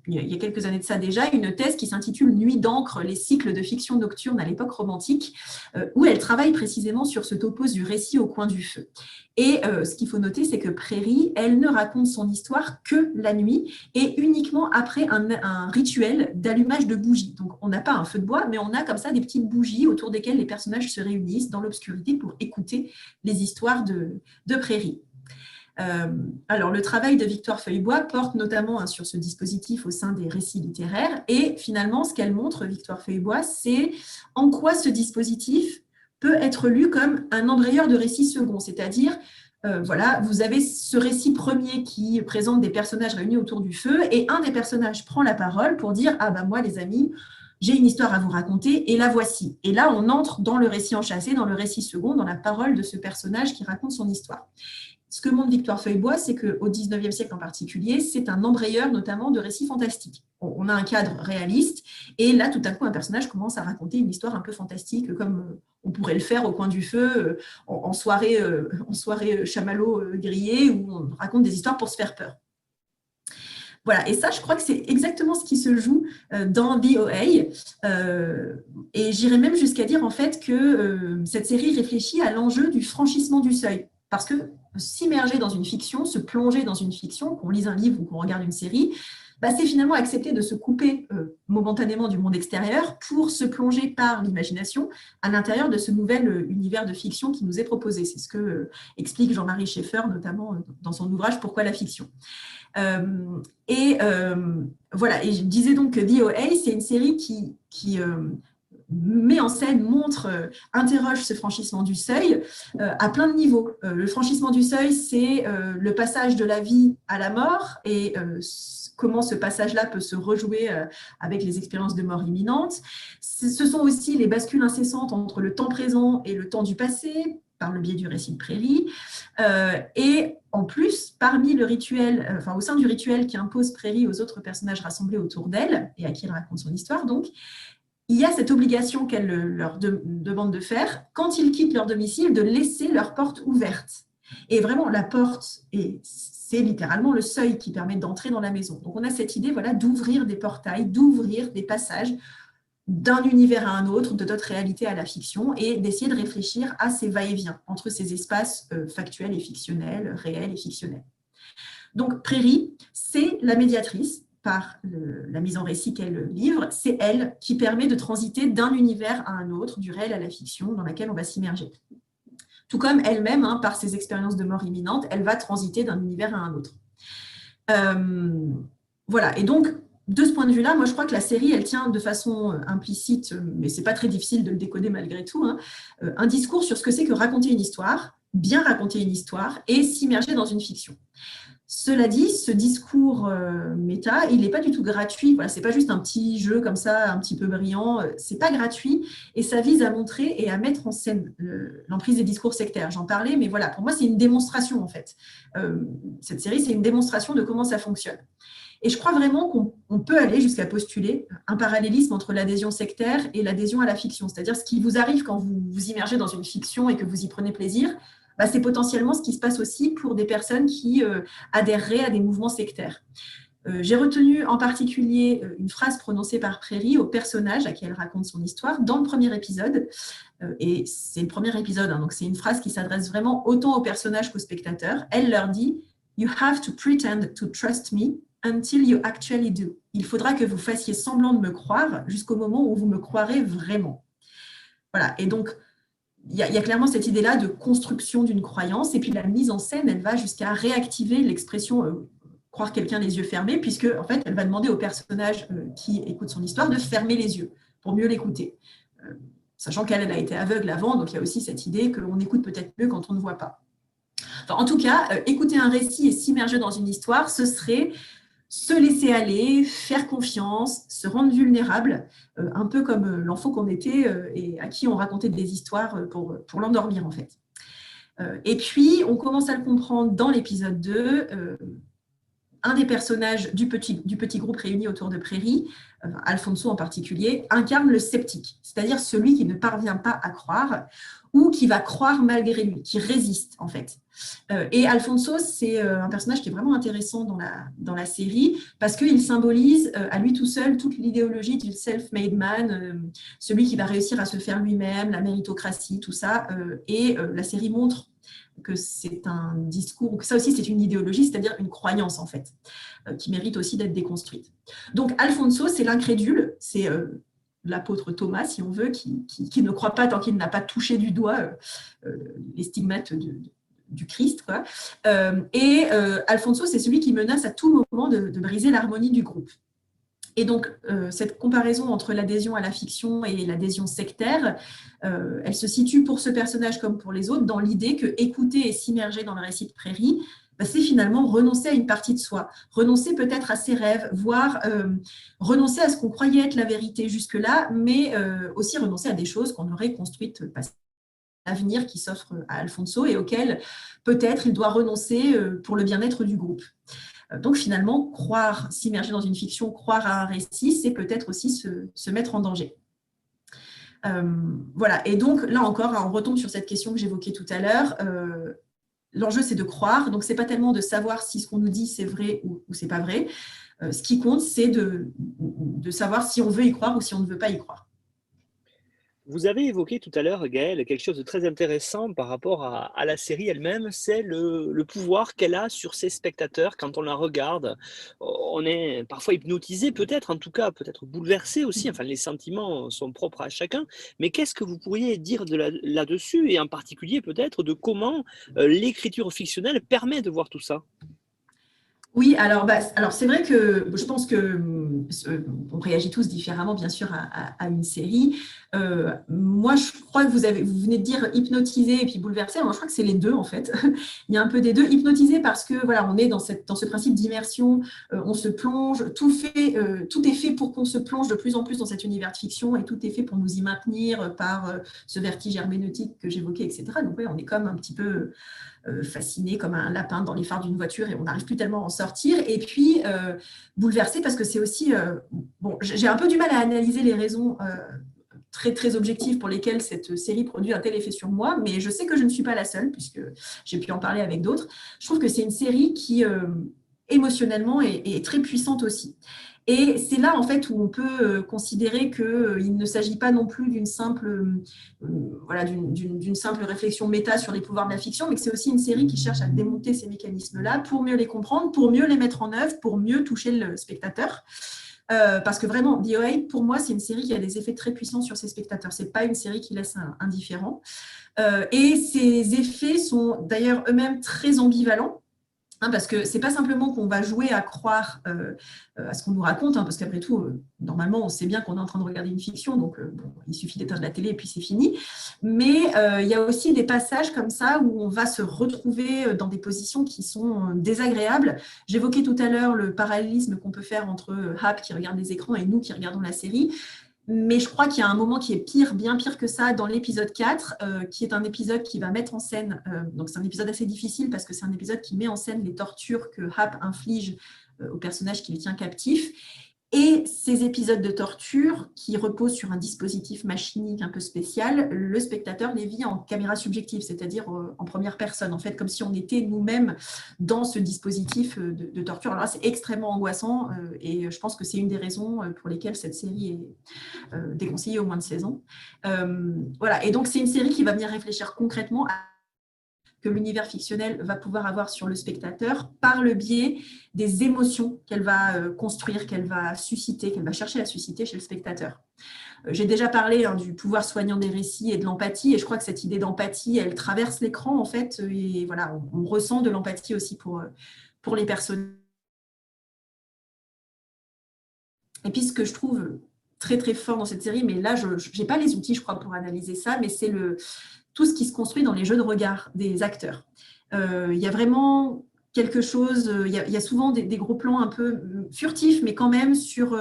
il y a quelques années de ça déjà une thèse qui s'intitule « Nuit d'encre, les cycles de fiction nocturne à l'époque romantique », où elle travaille précisément sur ce topos du récit au coin du feu. Et ce qu'il faut noter, c'est que Prairie, elle ne raconte son histoire que la nuit et uniquement après un rituel d'allumage de bougies. Donc, on n'a pas un feu de bois, mais on a comme ça des petites bougies autour desquelles les personnages se réunissent dans l'obscurité pour écouter les histoires de Prairie. Alors, le travail de Victoire Feuillebois porte notamment sur ce dispositif au sein des récits littéraires et finalement, ce qu'elle montre, Victoire Feuillebois, c'est en quoi ce dispositif peut être lu comme un embrayeur de récit second, c'est-à-dire, voilà, vous avez ce récit premier qui présente des personnages réunis autour du feu et un des personnages prend la parole pour dire « Ah ben moi les amis, j'ai une histoire à vous raconter et la voici ». Et là, on entre dans le récit enchâssé, dans le récit second, dans la parole de ce personnage qui raconte son histoire. Ce que montre Victoire Feuillebois, c'est qu'au XIXe siècle en particulier, c'est un embrayeur notamment de récits fantastiques. On a un cadre réaliste, et là, tout à coup, un personnage commence à raconter une histoire un peu fantastique, comme on pourrait le faire au coin du feu, en soirée chamallow grillé, où on raconte des histoires pour se faire peur. Voilà, et ça, je crois que c'est exactement ce qui se joue dans VOA. Et j'irais même jusqu'à dire, en fait, que cette série réfléchit à l'enjeu du franchissement du seuil. Parce que s'immerger dans une fiction, se plonger dans une fiction, qu'on lise un livre ou qu'on regarde une série, c'est finalement accepter de se couper momentanément du monde extérieur pour se plonger par l'imagination à l'intérieur de ce nouvel univers de fiction qui nous est proposé. C'est ce que explique Jean-Marie Schaeffer, notamment dans son ouvrage « Pourquoi la fiction ?» Voilà, et je disais donc que The OA, c'est une série qui met en scène, interroge ce franchissement du seuil à plein de niveaux. Le franchissement du seuil, c'est le passage de la vie à la mort et comment ce passage-là peut se rejouer avec les expériences de mort imminente. Ce sont aussi les bascules incessantes entre le temps présent et le temps du passé, par le biais du récit de Prairie. Et en plus, parmi le rituel, au sein du rituel qui impose Prairie aux autres personnages rassemblés autour d'elle et à qui elle raconte son histoire, donc, il y a cette obligation qu'elle leur demande de faire, quand ils quittent leur domicile, de laisser leur porte ouverte. Et vraiment, la porte, c'est littéralement le seuil qui permet d'entrer dans la maison. Donc, on a cette idée d'ouvrir des portails, d'ouvrir des passages d'un univers à un autre, de notre réalité à la fiction, et d'essayer de réfléchir à ces va-et-vient entre ces espaces factuels et fictionnels, réels et fictionnels. Donc, Prairie, c'est la médiatrice par la mise en récit qu'elle livre, c'est elle qui permet de transiter d'un univers à un autre, du réel à la fiction, dans laquelle on va s'immerger. Tout comme elle-même, par ses expériences de mort imminente, elle va transiter d'un univers à un autre. Voilà, et donc, de ce point de vue-là, moi je crois que la série, elle tient de façon implicite, mais ce n'est pas très difficile de le décoder malgré tout, un discours sur ce que c'est que raconter une histoire, bien raconter une histoire et s'immerger dans une fiction. Cela dit, ce discours méta, il n'est pas du tout gratuit. Voilà, ce n'est pas juste un petit jeu comme ça, un petit peu brillant. Ce n'est pas gratuit et ça vise à montrer et à mettre en scène l'emprise des discours sectaires. J'en parlais, mais voilà, pour moi, c'est une démonstration en fait. Cette série, c'est une démonstration de comment ça fonctionne. Et je crois vraiment qu'on peut aller jusqu'à postuler un parallélisme entre l'adhésion sectaire et l'adhésion à la fiction. C'est-à-dire ce qui vous arrive quand vous vous immergez dans une fiction et que vous y prenez plaisir, c'est potentiellement ce qui se passe aussi pour des personnes qui adhéreraient à des mouvements sectaires. J'ai retenu en particulier une phrase prononcée par Prairie au personnage à qui elle raconte son histoire dans le premier épisode. Et c'est le premier épisode, donc c'est une phrase qui s'adresse vraiment autant aux personnages qu'aux spectateurs. Elle leur dit « You have to pretend to trust me until you actually do. Il faudra que vous fassiez semblant de me croire jusqu'au moment où vous me croirez vraiment. » Voilà, et donc, il y a clairement cette idée-là de construction d'une croyance, et puis la mise en scène, elle va jusqu'à réactiver l'expression croire quelqu'un les yeux fermés, puisque en fait, elle va demander au personnage qui écoute son histoire de fermer les yeux pour mieux l'écouter. Sachant qu'elle a été aveugle avant, donc il y a aussi cette idée qu'on écoute peut-être mieux quand on ne voit pas. Enfin, en tout cas, écouter un récit et s'immerger dans une histoire, ce serait se laisser aller, faire confiance, se rendre vulnérable, un peu comme l'enfant qu'on était et à qui on racontait des histoires pour l'endormir en fait. Et puis, on commence à le comprendre dans l'épisode 2, un des personnages du petit groupe réuni autour de Prairie, Alfonso en particulier, incarne le sceptique, c'est-à-dire celui qui ne parvient pas à croire ou qui va croire malgré lui, qui résiste en fait. Et Alfonso, c'est un personnage qui est vraiment intéressant dans la série parce qu'il symbolise à lui tout seul toute l'idéologie du self-made man, celui qui va réussir à se faire lui-même, la méritocratie, tout ça. Et la série montre que c'est un discours, que ça aussi c'est une idéologie, c'est-à-dire une croyance en fait, qui mérite aussi d'être déconstruite. Donc Alfonso, c'est l'incrédule, c'est l'apôtre Thomas, si on veut, qui ne croit pas tant qu'il n'a pas touché du doigt les stigmates du Christ, quoi. Et Alfonso, c'est celui qui menace à tout moment de briser l'harmonie du groupe. Et donc, cette comparaison entre l'adhésion à la fiction et l'adhésion sectaire, elle se situe pour ce personnage comme pour les autres dans l'idée que écouter et s'immerger dans le récit de Prairie, c'est finalement renoncer à une partie de soi, renoncer peut-être à ses rêves, voire renoncer à ce qu'on croyait être la vérité jusque-là, mais aussi renoncer à des choses qu'on aurait construites à l'avenir qui s'offre à Alfonso et auxquelles peut-être il doit renoncer pour le bien-être du groupe. Donc finalement, croire, s'immerger dans une fiction, croire à un récit, c'est peut-être aussi se mettre en danger. Voilà, et donc là encore, on retombe sur cette question que j'évoquais tout à l'heure. L'enjeu, c'est de croire, donc ce n'est pas tellement de savoir si ce qu'on nous dit, c'est vrai ou ce n'est pas vrai. Ce qui compte, c'est de savoir si on veut y croire ou si on ne veut pas y croire. Vous avez évoqué tout à l'heure, Gaëlle, quelque chose de très intéressant par rapport à la série elle-même, c'est le pouvoir qu'elle a sur ses spectateurs quand on la regarde. On est parfois hypnotisé peut-être, en tout cas peut-être bouleversé aussi, enfin les sentiments sont propres à chacun, mais qu'est-ce que vous pourriez dire là-dessus et en particulier peut-être de comment l'écriture fictionnelle permet de voir tout ça? Oui, alors c'est vrai que je pense que on réagit tous différemment, bien sûr, à une série. Moi, je crois que vous venez de dire hypnotisé et puis bouleversé. Moi, je crois que c'est les deux, en fait. Il y a un peu des deux. Hypnotisé parce que voilà, on est dans ce principe d'immersion, on se plonge, tout est fait pour qu'on se plonge de plus en plus dans cet univers de fiction et tout est fait pour nous y maintenir par ce vertige herméneutique que j'évoquais, etc. Donc, oui, on est comme un petit peu fasciné comme un lapin dans les phares d'une voiture et on n'arrive plus tellement à en sortir. Et puis, bouleversé parce que c'est aussi… bon, j'ai un peu du mal à analyser les raisons très, très objectives pour lesquelles cette série produit un tel effet sur moi, mais je sais que je ne suis pas la seule, puisque j'ai pu en parler avec d'autres. Je trouve que c'est une série qui, émotionnellement, est très puissante aussi. Et c'est là, en fait, où on peut considérer qu'il ne s'agit pas non plus d'une simple réflexion méta sur les pouvoirs de la fiction, mais que c'est aussi une série qui cherche à démonter ces mécanismes-là pour mieux les comprendre, pour mieux les mettre en œuvre, pour mieux toucher le spectateur. Parce que vraiment, The OA, pour moi, c'est une série qui a des effets très puissants sur ses spectateurs. Ce n'est pas une série qui laisse indifférent. Et ces effets sont d'ailleurs eux-mêmes très ambivalents. Parce que ce n'est pas simplement qu'on va jouer à croire à ce qu'on nous raconte, parce qu'après tout, normalement, on sait bien qu'on est en train de regarder une fiction, donc bon, il suffit d'éteindre la télé et puis c'est fini. Mais il y a aussi des passages comme ça où on va se retrouver dans des positions qui sont désagréables. J'évoquais tout à l'heure le parallélisme qu'on peut faire entre Hap qui regarde les écrans et nous qui regardons la série. Mais je crois qu'il y a un moment qui est pire, bien pire que ça, dans l'épisode 4, qui est un épisode qui va mettre en scène, donc c'est un épisode assez difficile parce que c'est un épisode qui met en scène les tortures que Hap inflige au personnage qui le tient captif. Et ces épisodes de torture qui reposent sur un dispositif machinique un peu spécial, le spectateur les vit en caméra subjective, c'est-à-dire en première personne, en fait, comme si on était nous-mêmes dans ce dispositif de torture. Alors là, c'est extrêmement angoissant et je pense que c'est une des raisons pour lesquelles cette série est déconseillée au moins de 16 ans. Voilà, et donc c'est une série qui va venir réfléchir concrètement à que l'univers fictionnel va pouvoir avoir sur le spectateur par le biais des émotions qu'elle va construire, qu'elle va susciter, qu'elle va chercher à susciter chez le spectateur. J'ai déjà parlé du pouvoir soignant des récits et de l'empathie, et je crois que cette idée d'empathie, elle traverse l'écran en fait, et voilà, on ressent de l'empathie aussi pour les personnes. Et puis ce que je trouve très très fort dans cette série, mais là je n'ai pas les outils je crois pour analyser ça, mais c'est tout ce qui se construit dans les jeux de regard des acteurs. Il y a vraiment quelque chose, il y a souvent des gros plans un peu furtifs, mais quand même sur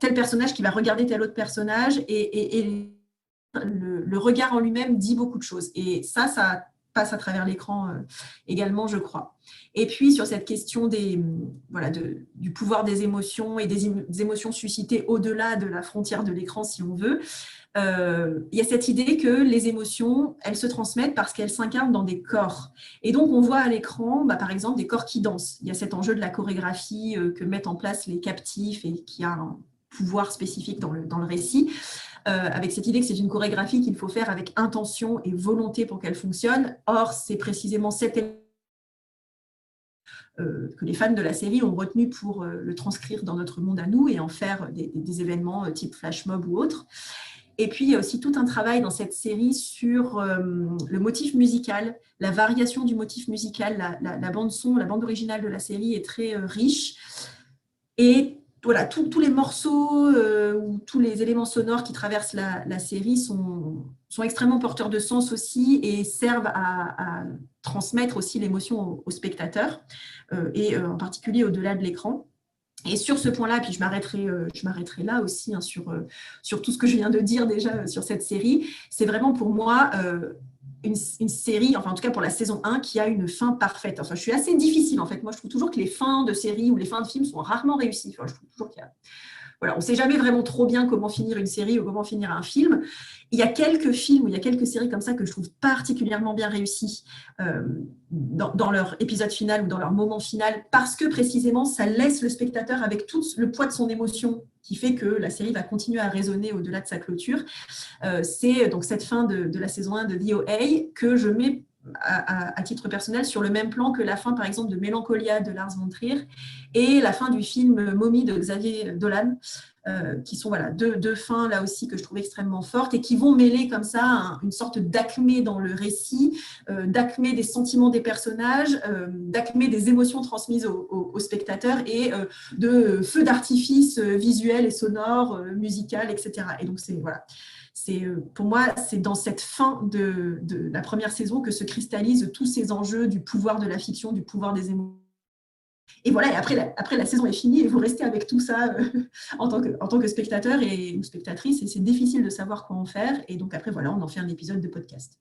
tel personnage qui va regarder tel autre personnage, et le regard en lui-même dit beaucoup de choses. Et ça passe à travers l'écran également, je crois. Et puis, sur cette question du pouvoir des émotions et des émotions suscitées au-delà de la frontière de l'écran, si on veut, il y a cette idée que les émotions, elles se transmettent parce qu'elles s'incarnent dans des corps. Et donc, on voit à l'écran, par exemple, des corps qui dansent. Il y a cet enjeu de la chorégraphie que mettent en place les captifs et qui a un pouvoir spécifique dans le récit, avec cette idée que c'est une chorégraphie qu'il faut faire avec intention et volonté pour qu'elle fonctionne. Or, c'est précisément cette que les fans de la série ont retenu pour le transcrire dans notre monde à nous et en faire des événements type flash mob ou autre. Et puis, il y a aussi tout un travail dans cette série sur le motif musical, la variation du motif musical. La bande-son, la bande originale de la série est très riche. Et voilà, tous les morceaux ou tous les éléments sonores qui traversent la série sont extrêmement porteurs de sens aussi et servent à transmettre aussi l'émotion au spectateur et en particulier au-delà de l'écran. Et sur ce point-là, puis je m'arrêterai là aussi sur tout ce que je viens de dire déjà sur cette série, c'est vraiment pour moi une série, enfin en tout cas pour la saison 1, qui a une fin parfaite. Enfin, je suis assez difficile en fait. Moi, je trouve toujours que les fins de séries ou les fins de films sont rarement réussies. Enfin, je trouve toujours qu'il y a voilà, on ne sait jamais vraiment trop bien comment finir une série ou comment finir un film. Il y a quelques films ou il y a quelques séries comme ça que je trouve particulièrement bien réussies dans leur épisode final ou dans leur moment final, parce que précisément, ça laisse le spectateur avec tout le poids de son émotion qui fait que la série va continuer à résonner au-delà de sa clôture. C'est donc cette fin de la saison 1 de The OA que je mets à titre personnel sur le même plan que la fin, par exemple, de Mélancolia de Lars von Trier et la fin du film Mommy de Xavier Dolan, qui sont deux fins là aussi que je trouve extrêmement fortes et qui vont mêler comme ça une sorte d'acmé dans le récit, d'acmé des sentiments des personnages, d'acmé des émotions transmises aux spectateurs et de feux d'artifice visuels et sonores, musical, etc. Et donc pour moi, c'est dans cette fin de la première saison que se cristallisent tous ces enjeux du pouvoir de la fiction, du pouvoir des émotions. Et voilà, et après la saison est finie et vous restez avec tout ça en tant que spectateur ou spectatrice, et c'est difficile de savoir quoi en faire. Et donc après, voilà, on en fait un épisode de podcast.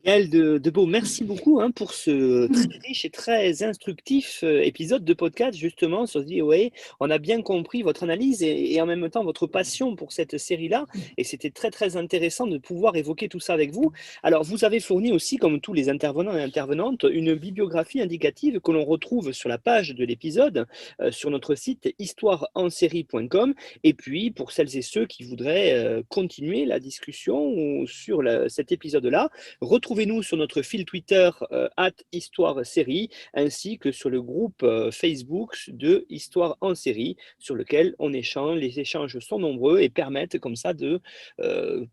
Gaëlle Debeau, merci beaucoup pour ce très riche et très instructif épisode de podcast justement sur The OA. On a bien compris votre analyse et en même temps votre passion pour cette série-là, et c'était très très intéressant de pouvoir évoquer tout ça avec vous. Alors vous avez fourni aussi, comme tous les intervenants et intervenantes, une bibliographie indicative que l'on retrouve sur la page de l'épisode sur notre site histoireensérie.com, et puis pour celles et ceux qui voudraient continuer la discussion sur cet épisode-là, retrouvez-nous sur notre fil Twitter @histoiresérie, ainsi que sur le groupe Facebook de Histoire en série, sur lequel on échange. Les échanges sont nombreux et permettent comme ça de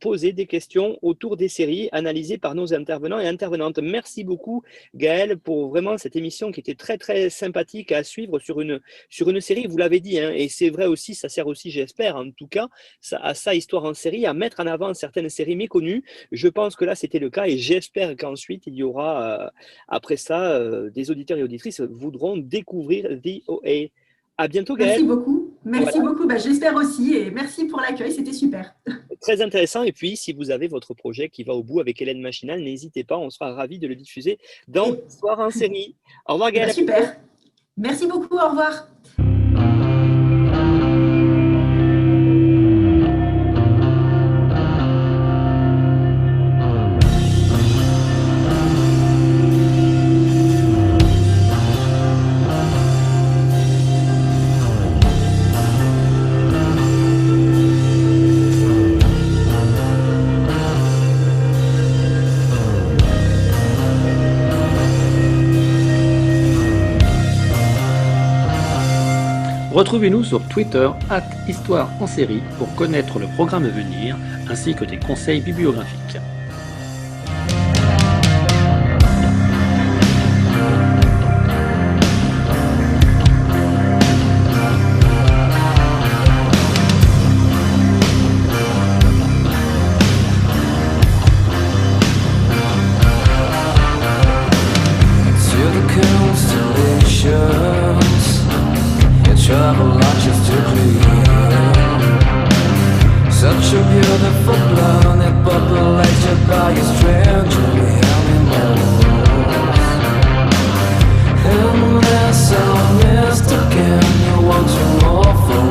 poser des questions autour des séries analysées par nos intervenants et intervenantes. Merci beaucoup Gaëlle pour vraiment cette émission qui était très très sympathique à suivre sur une série, vous l'avez dit, et c'est vrai aussi, ça sert aussi, j'espère en tout cas, à ça, Histoire en série, à mettre en avant certaines séries méconnues. Je pense que là c'était le cas, et j'espère qu'ensuite il y aura après ça des auditeurs et auditrices voudront découvrir The OA. À bientôt Gaëlle. Merci beaucoup. J'espère aussi, et merci pour l'accueil, c'était super. Très intéressant, et puis si vous avez votre projet qui va au bout avec Hélène Machinal, n'hésitez pas, on sera ravis de le diffuser dans Histoire en série. Au revoir Gaëlle. Super, merci beaucoup, au revoir. Retrouvez-nous sur Twitter @histoireensérie pour connaître le programme à venir ainsi que des conseils bibliographiques. Travel not just to clear. Such a beautiful planet, populated by a stranger animals. Unless I missed again, you want to more for